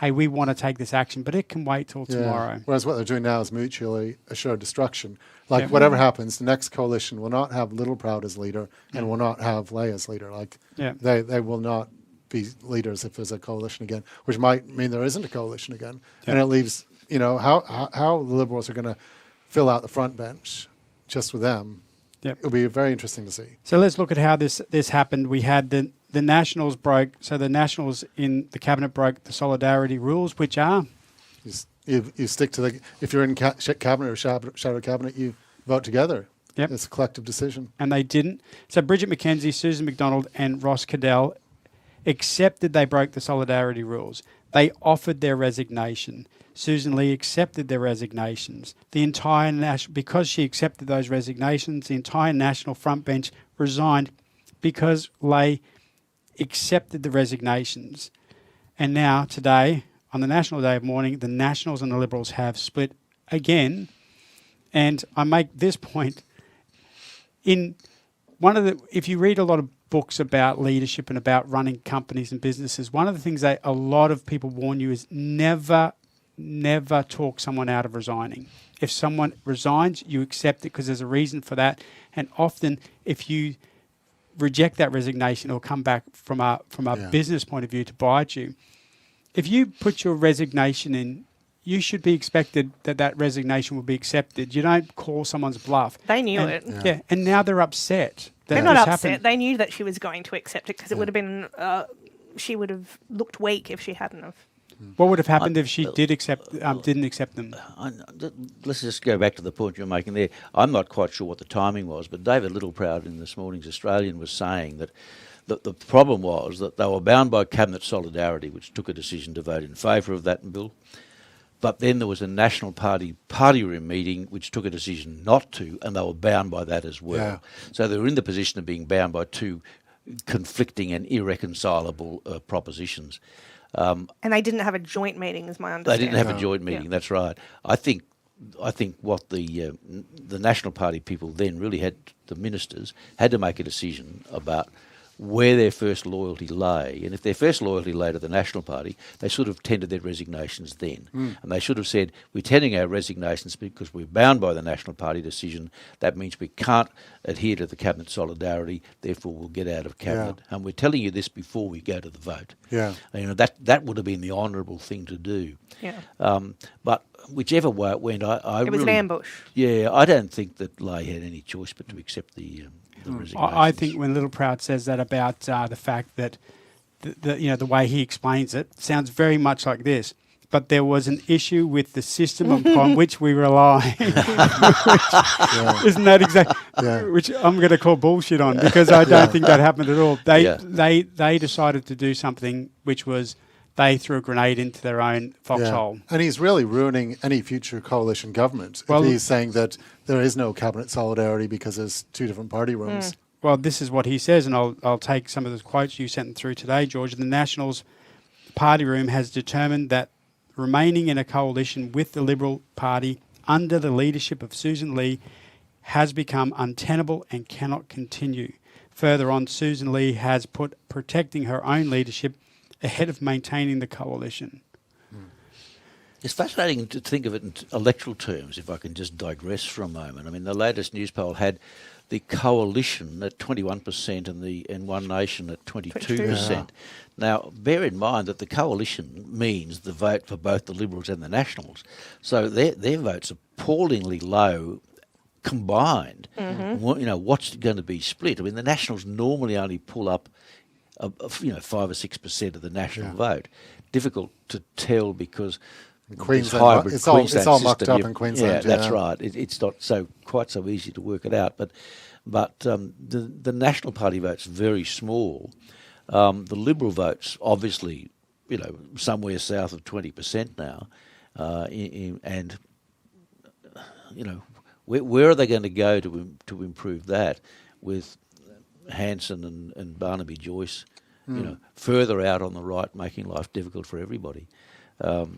hey, we want to take this action, but it can wait till tomorrow. Whereas what they're doing now is mutually assured destruction. Like whatever happens, the next coalition will not have Little Proud as leader and will not have Lay as leader. They will not be leaders if there's a coalition again, which might mean there isn't a coalition again. And it leaves, how the Liberals are going to fill out the front bench just with them. It'll be very interesting to see. So let's look at how this happened. We had the Nationals broke, so the Nationals in the Cabinet broke the solidarity rules, which are... You stick to if you're in cabinet or shadow cabinet, you vote together. Yep. It's a collective decision. And they didn't. So Bridget McKenzie, Susan McDonald and Ross Cadell accepted they broke the solidarity rules. They offered their resignation. Susan Lee accepted their resignations. The entire because she accepted those resignations, the entire National front bench resigned because Lay accepted the resignations. And now, today, on the National Day of Mourning, the Nationals and the Liberals have split again. And I make this point if you read a lot of books about leadership and about running companies and businesses, one of the things that a lot of people warn you is never talk someone out of resigning. If someone resigns, you accept it because there's a reason for that. And often, if you reject that resignation, it'll come back from a business point of view to bite you. If you put your resignation in, you should be expected that resignation will be accepted. You don't call someone's bluff. They knew it. Yeah, and now they're upset. They're not upset. Happened. They knew that she was going to accept it because it would have been... she would have looked weak if she hadn't have. What would have happened if she didn't accept them? Let's just go back to the point you're making there. I'm not quite sure what the timing was, but David Littleproud in this morning's Australian was saying that the problem was that they were bound by Cabinet Solidarity, which took a decision to vote in favour of that bill. But then there was a National Party room meeting which took a decision not to, and they were bound by that as well. Yeah. So they were in the position of being bound by two conflicting and irreconcilable propositions. And they didn't have a joint meeting, is my understanding. They didn't have a joint meeting, that's right. I think what the National Party people then really had, the ministers, had to make a decision about where their first loyalty lay. And if their first loyalty lay to the National Party, they should have tendered their resignations then. And they should have said, we're tendering our resignations because we're bound by the National Party decision. That means we can't adhere to the Cabinet Solidarity, therefore we'll get out of Cabinet. Yeah. And we're telling you this before we go to the vote. Yeah. And, that would have been the honourable thing to do. Yeah. But whichever way it went, it was an ambush. Yeah, I don't think that Lay had any choice but to accept the I think when Littleproud says that about the fact that the way he explains it sounds very much like this. but there was an issue with the system upon which we rely. Isn't that exactly? Yeah. Which I'm going to call bullshit on, because I don't think that happened at all. Yeah. They decided to do something which was they threw a grenade into their own foxhole. And he's really ruining any future coalition government. Well, if he's saying that there is no cabinet solidarity because there's two different party rooms. Well, this is what he says, and I'll take some of the quotes you sent through today, George. The Nationals party room has determined that remaining in a coalition with the Liberal Party under the leadership of Susan Lee has become untenable and cannot continue. Further on, Susan Lee has put protecting her own leadership ahead of maintaining the coalition. It's fascinating to think of it in electoral terms, if I can just digress for a moment. I mean, the latest news poll had the coalition at 21% and One Nation at 22%. Yeah. Now, bear in mind that the coalition means the vote for both the Liberals and the Nationals. So their vote's appallingly low combined. You know, what's going to be split? I mean, the Nationals normally only pull up 5 or 6% of the national vote. Difficult to tell because Queensland, it's all mucked up in Queensland. Yeah, that's right. It's not quite so easy to work it out. But the National Party vote's very small. The Liberal vote's obviously, somewhere south of 20% now, and where are they going to go to improve that with Hanson and Barnaby Joyce, further out on the right, making life difficult for everybody?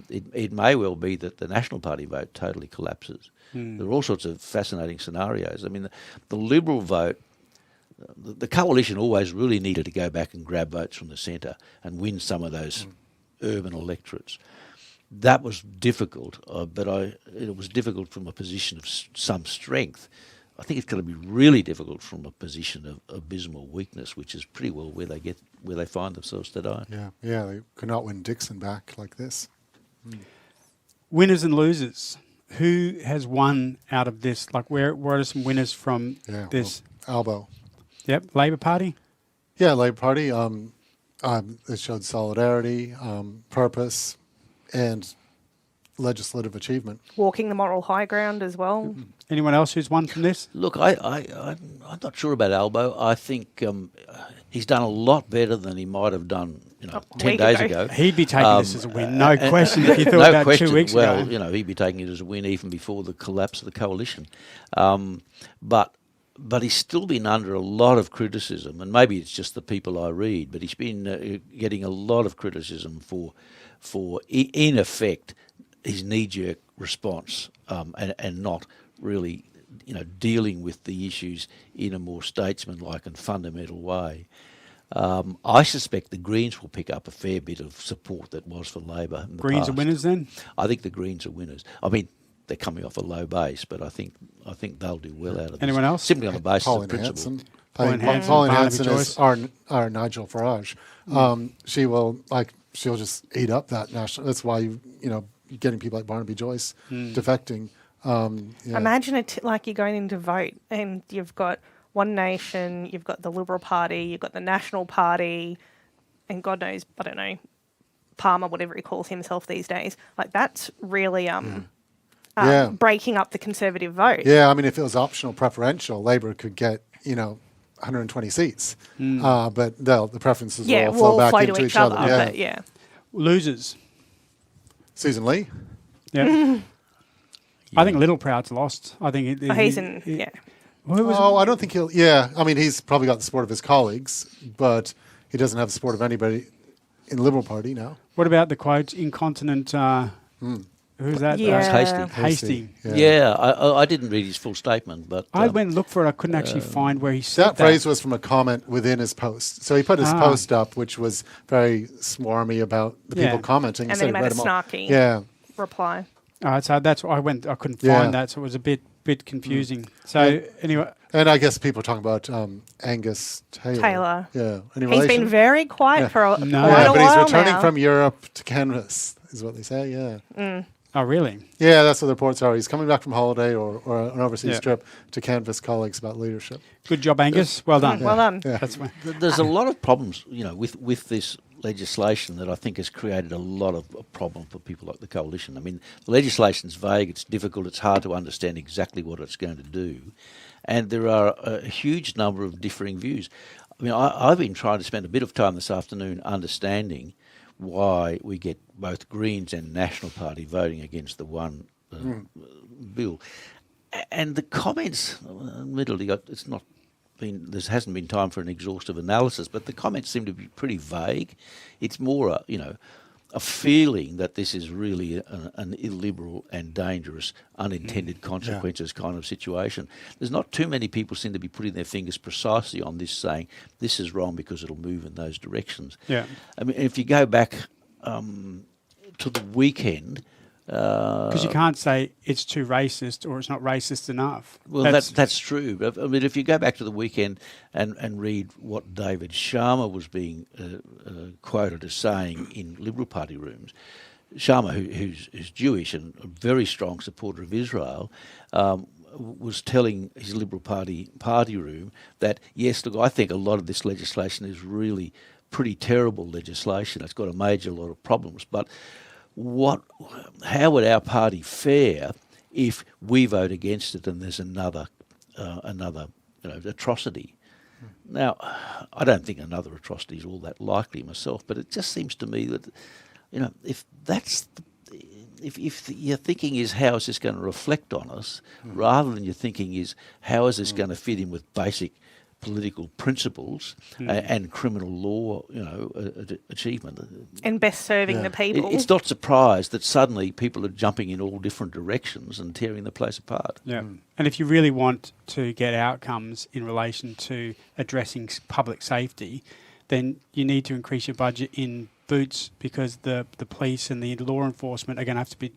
It may well be that the National Party vote totally collapses. There are all sorts of fascinating scenarios. I mean, the Liberal vote, the coalition always really needed to go back and grab votes from the centre and win some of those urban electorates. That was difficult, but it was difficult from a position of some strength. I think it's going to be really difficult from a position of abysmal weakness, which is pretty well where they find themselves today. Yeah, they could not win Dixon back like this. Winners and losers. Who has won out of this? Like, where are some winners from this? Well, Albo. Yep, Labor Party. Yeah, Labor Party. It showed solidarity, purpose, and legislative achievement. Walking the moral high ground as well. Anyone else who's won from this? Look, I'm not sure about Albo. I think he's done a lot better than he might have done 10 days ago. He'd be taking this as a win, no question, if you thought that 2 weeks ago. Well, he'd be taking it as a win even before the collapse of the coalition. But he's still been under a lot of criticism, and maybe it's just the people I read, but he's been getting a lot of criticism for in effect, his knee-jerk response and not really dealing with the issues in a more statesmanlike and fundamental way. I suspect the Greens will pick up a fair bit of support that was for Labor in the Greens past. are winners then? I think the Greens are winners. I mean, they're coming off a low base, but I think they'll do well out of this. Anyone else? Simply on the basis Pauline of principle. Hanson. Pauline Hanson, Pauline Barnaby Hanson Joyce. is our Nigel Farage. She'll just eat up that national. That's why you're getting people like Barnaby Joyce defecting. Imagine like you're going in to vote and you've got One Nation, you've got the Liberal Party, you've got the National Party, and God knows, I don't know, Palmer, whatever he calls himself these days. Like, that's really breaking up the Conservative vote. Yeah, I mean, if it was optional preferential, Labor could get 120 seats, but the preferences will all flow back into each other. But yeah. Losers. Susan Lee. Yeah. I think Littleproud's lost. I think He's in, yeah. I don't think he'll. Yeah, I mean, he's probably got the support of his colleagues, but he doesn't have the support of anybody in the Liberal Party now. What about the quote, incontinent, who's that? Yeah. Hasty. Yeah, I didn't read his full statement, but I went and looked for it. I couldn't actually find where he said that phrase was from a comment within his post. So he put his post up, which was very swarmy about the people commenting. And then he made a snarky reply. Yeah. So I couldn't find that, so it was a bit confusing. So anyway. And I guess people are talking about Angus Taylor. Yeah. Any He's relation? been very quiet for quite a while but he's returning now. from Europe to canvas, is what they say, yeah. Oh, really? Yeah, that's what the reports are. He's coming back from holiday or an overseas Yeah. trip to canvass colleagues about leadership. Good job, Angus. Well done. Well done. Yeah. That's why. There's a lot of problems, with this legislation that I think has created a lot of a problem for people like the Coalition. I mean, the legislation's vague, it's difficult, it's hard to understand exactly what it's going to do, and there are a huge number of differing views. I mean, I've been trying to spend a bit of time this afternoon understanding why we get both Greens and National Party voting against the one bill. And the comments, admittedly, it's not been, there hasn't been time for an exhaustive analysis, but the comments seem to be pretty vague. It's more a feeling that this is really an illiberal and dangerous unintended consequences kind of situation. There's not too many people seem to be putting their fingers precisely on this, saying this is wrong because it'll move in those directions. Yeah. I mean, if you go back to the weekend, Because you can't say it's too racist or it's not racist enough. well, that's true. But, I mean, if you go back to the weekend and read what David Sharma was being quoted as saying in Liberal Party rooms, Sharma, who's Jewish and a very strong supporter of Israel, was telling his Liberal Party room that, yes, look, I think a lot of this legislation is really pretty terrible legislation. It's got a major lot of problems, but how would our party fare if we vote against it and there's another atrocity? Now, I don't think another atrocity is all that likely myself, but it just seems to me that, if that's if your thinking is how is this going to reflect on us, rather than your thinking is how is this going to fit in with basic political principles and criminal law, achievement. And best serving the people. It's not surprised that suddenly people are jumping in all different directions and tearing the place apart. Yeah. And if you really want to get outcomes in relation to addressing public safety, then you need to increase your budget in boots, because the police and the law enforcement are going to have to be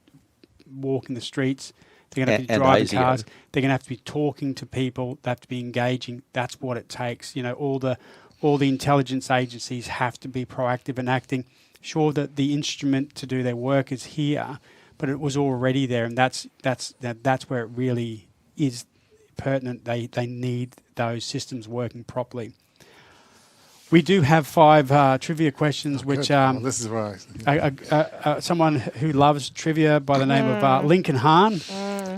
walking the streets. They're going to have to be driving cars. They're going to have to be talking to people. They have to be engaging. That's what it takes. All the intelligence agencies have to be proactive and acting. Sure, that the instrument to do their work is here, but it was already there, and that's where it really is pertinent. They need those systems working properly. We do have 5 trivia questions, which well, this is where someone who loves trivia by the name of Lincoln Hahn.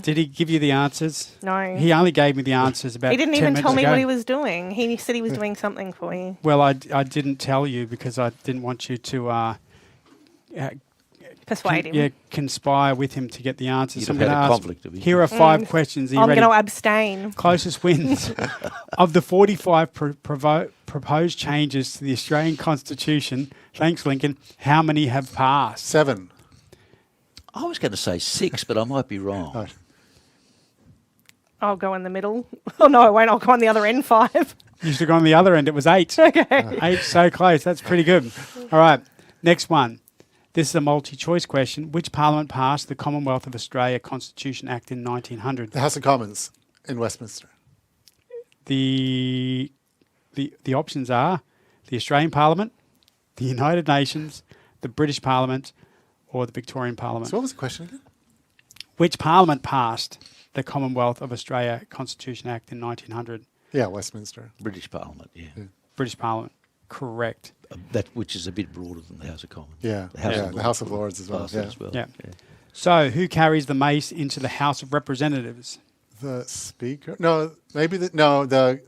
Did he give you the answers? No. He only gave me the answers about 10 minutes ago. He didn't even tell me what he was doing. He said he was doing something for you. Well, I didn't tell you because I didn't want you to persuade him. Conspire with him to get the answers. You'd So I'm have going to had a ask. conflict of interest. Here are 5 questions. Are you I'm ready? going to abstain. Closest wins. Of the 45 proposed changes to the Australian Constitution, thanks, Lincoln, how many have passed? 7. I was going to say 6, but I might be wrong. Right. I'll go in the middle. Oh, no, I won't. I'll go on the other end, 5. You should go on the other end. It was 8. Okay. 8, so close. That's pretty good. All right. Next one. This is a multi-choice question. Which parliament passed the Commonwealth of Australia Constitution Act in 1900? The House of Commons in Westminster. The options are the Australian Parliament, the United Nations, the British Parliament, or the Victorian Parliament. So what was the question again? Which parliament passed the Commonwealth of Australia Constitution Act in 1900? Yeah, Westminster. British Parliament, yeah. British Parliament. Correct. That which is a bit broader than the House of Commons. Yeah, the House of Lords as well. Passed Yeah. as well. Yeah. So, who carries the mace into the House of Representatives? The Speaker? No, maybe the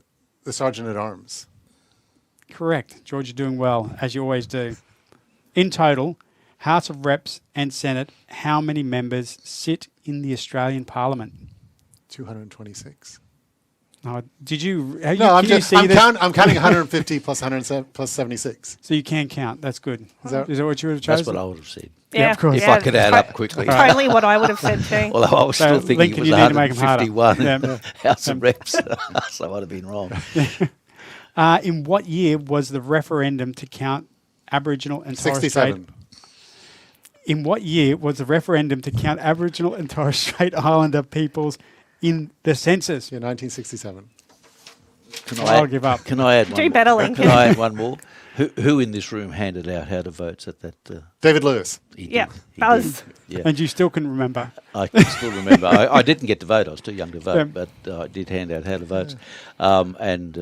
Sergeant at Arms. Correct. George, you're doing well, as you always do. In total, House of Reps and Senate, how many members sit in the Australian Parliament? 226. Did you? No, I'm counting 150 plus 107 plus 76. So you can count. That's good. Is that what you would have chosen? That's what I would have said. Yeah, of course. If I could add up quickly. Totally what I would have said too. Although I was still thinking Lincoln, it was you need to make 'em harder. 151 Yeah. House of Reps, so I'd have been wrong. In what year was the referendum to count Aboriginal and Torres Strait? 67. In what year was the referendum to count Aboriginal and Torres Strait Islander peoples in the census? Yeah, 1967. I'll give up. Can I add one? Do better, Lincoln. Can I add one more? Who in this room handed out how to votes at that? David Lewis. He did. Yep, He Buzz. did. Yeah. And you still can remember. I can still remember. I didn't get to vote. I was too young to vote, Yeah. but I did hand out how to votes. And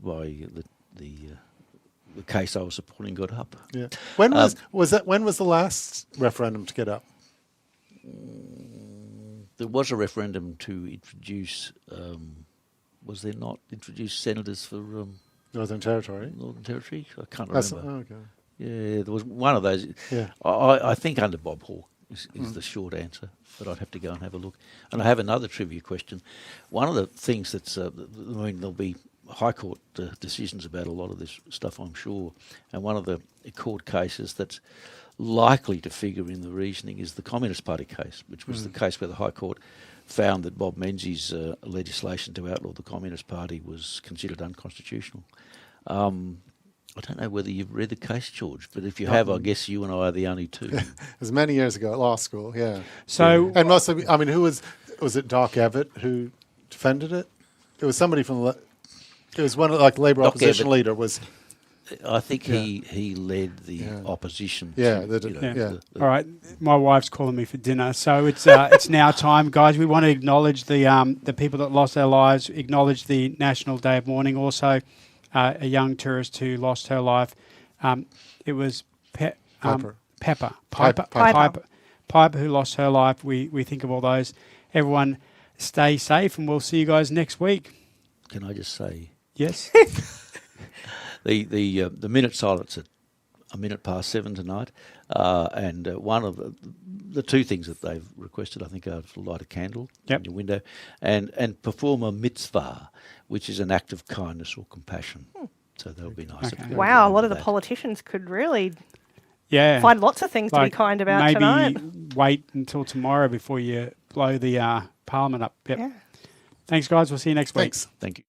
by the case I was supporting got up. Yeah. When was that? When was the last referendum to get up? There was a referendum to introduce. Was there not introduce senators for Northern Territory. Northern Territory? I can't That's, remember. okay. Yeah, there was one of those. Yeah. I think under Bob Hawke is the short answer, but I'd have to go and have a look. And I have another trivia question. One of the things that's, I mean, there'll be High Court decisions about a lot of this stuff, I'm sure, and one of the court cases that's likely to figure in the reasoning is the Communist Party case, which was the case where the High Court found that Bob Menzies' legislation to outlaw the Communist Party was considered unconstitutional. I don't know whether you've read the case, George, but if you have, I guess you and I are the only two. It was many years ago at law school, yeah. So, And most of, I mean, who was it Doc Evatt who defended it? It was somebody from, it was one of, like, Labour Doc opposition Evatt. leader was, I think he led the opposition. Yeah, to, they did, you know, yeah. all right, my wife's calling me for dinner, so it's now time, guys. We want to acknowledge the people that lost their lives, acknowledge the National Day of Mourning, also a young tourist who lost her life. It was Piper. Piper, who lost her life. We think of all those. Everyone, stay safe, and we'll see you guys next week. Can I just say, Yes. the minute silence at 7:01 tonight, and one of the two things that they've requested, I think, are to light a candle in your window and perform a mitzvah, which is an act of kindness or compassion. So that would be nice. Okay. if we Wow, a lot remember of the that. politicians could really Yeah. find lots of things to be kind about maybe tonight. wait until tomorrow before you blow the Parliament up. Yep. Yeah. Thanks, guys. We'll see you next week. thanks. Thank you.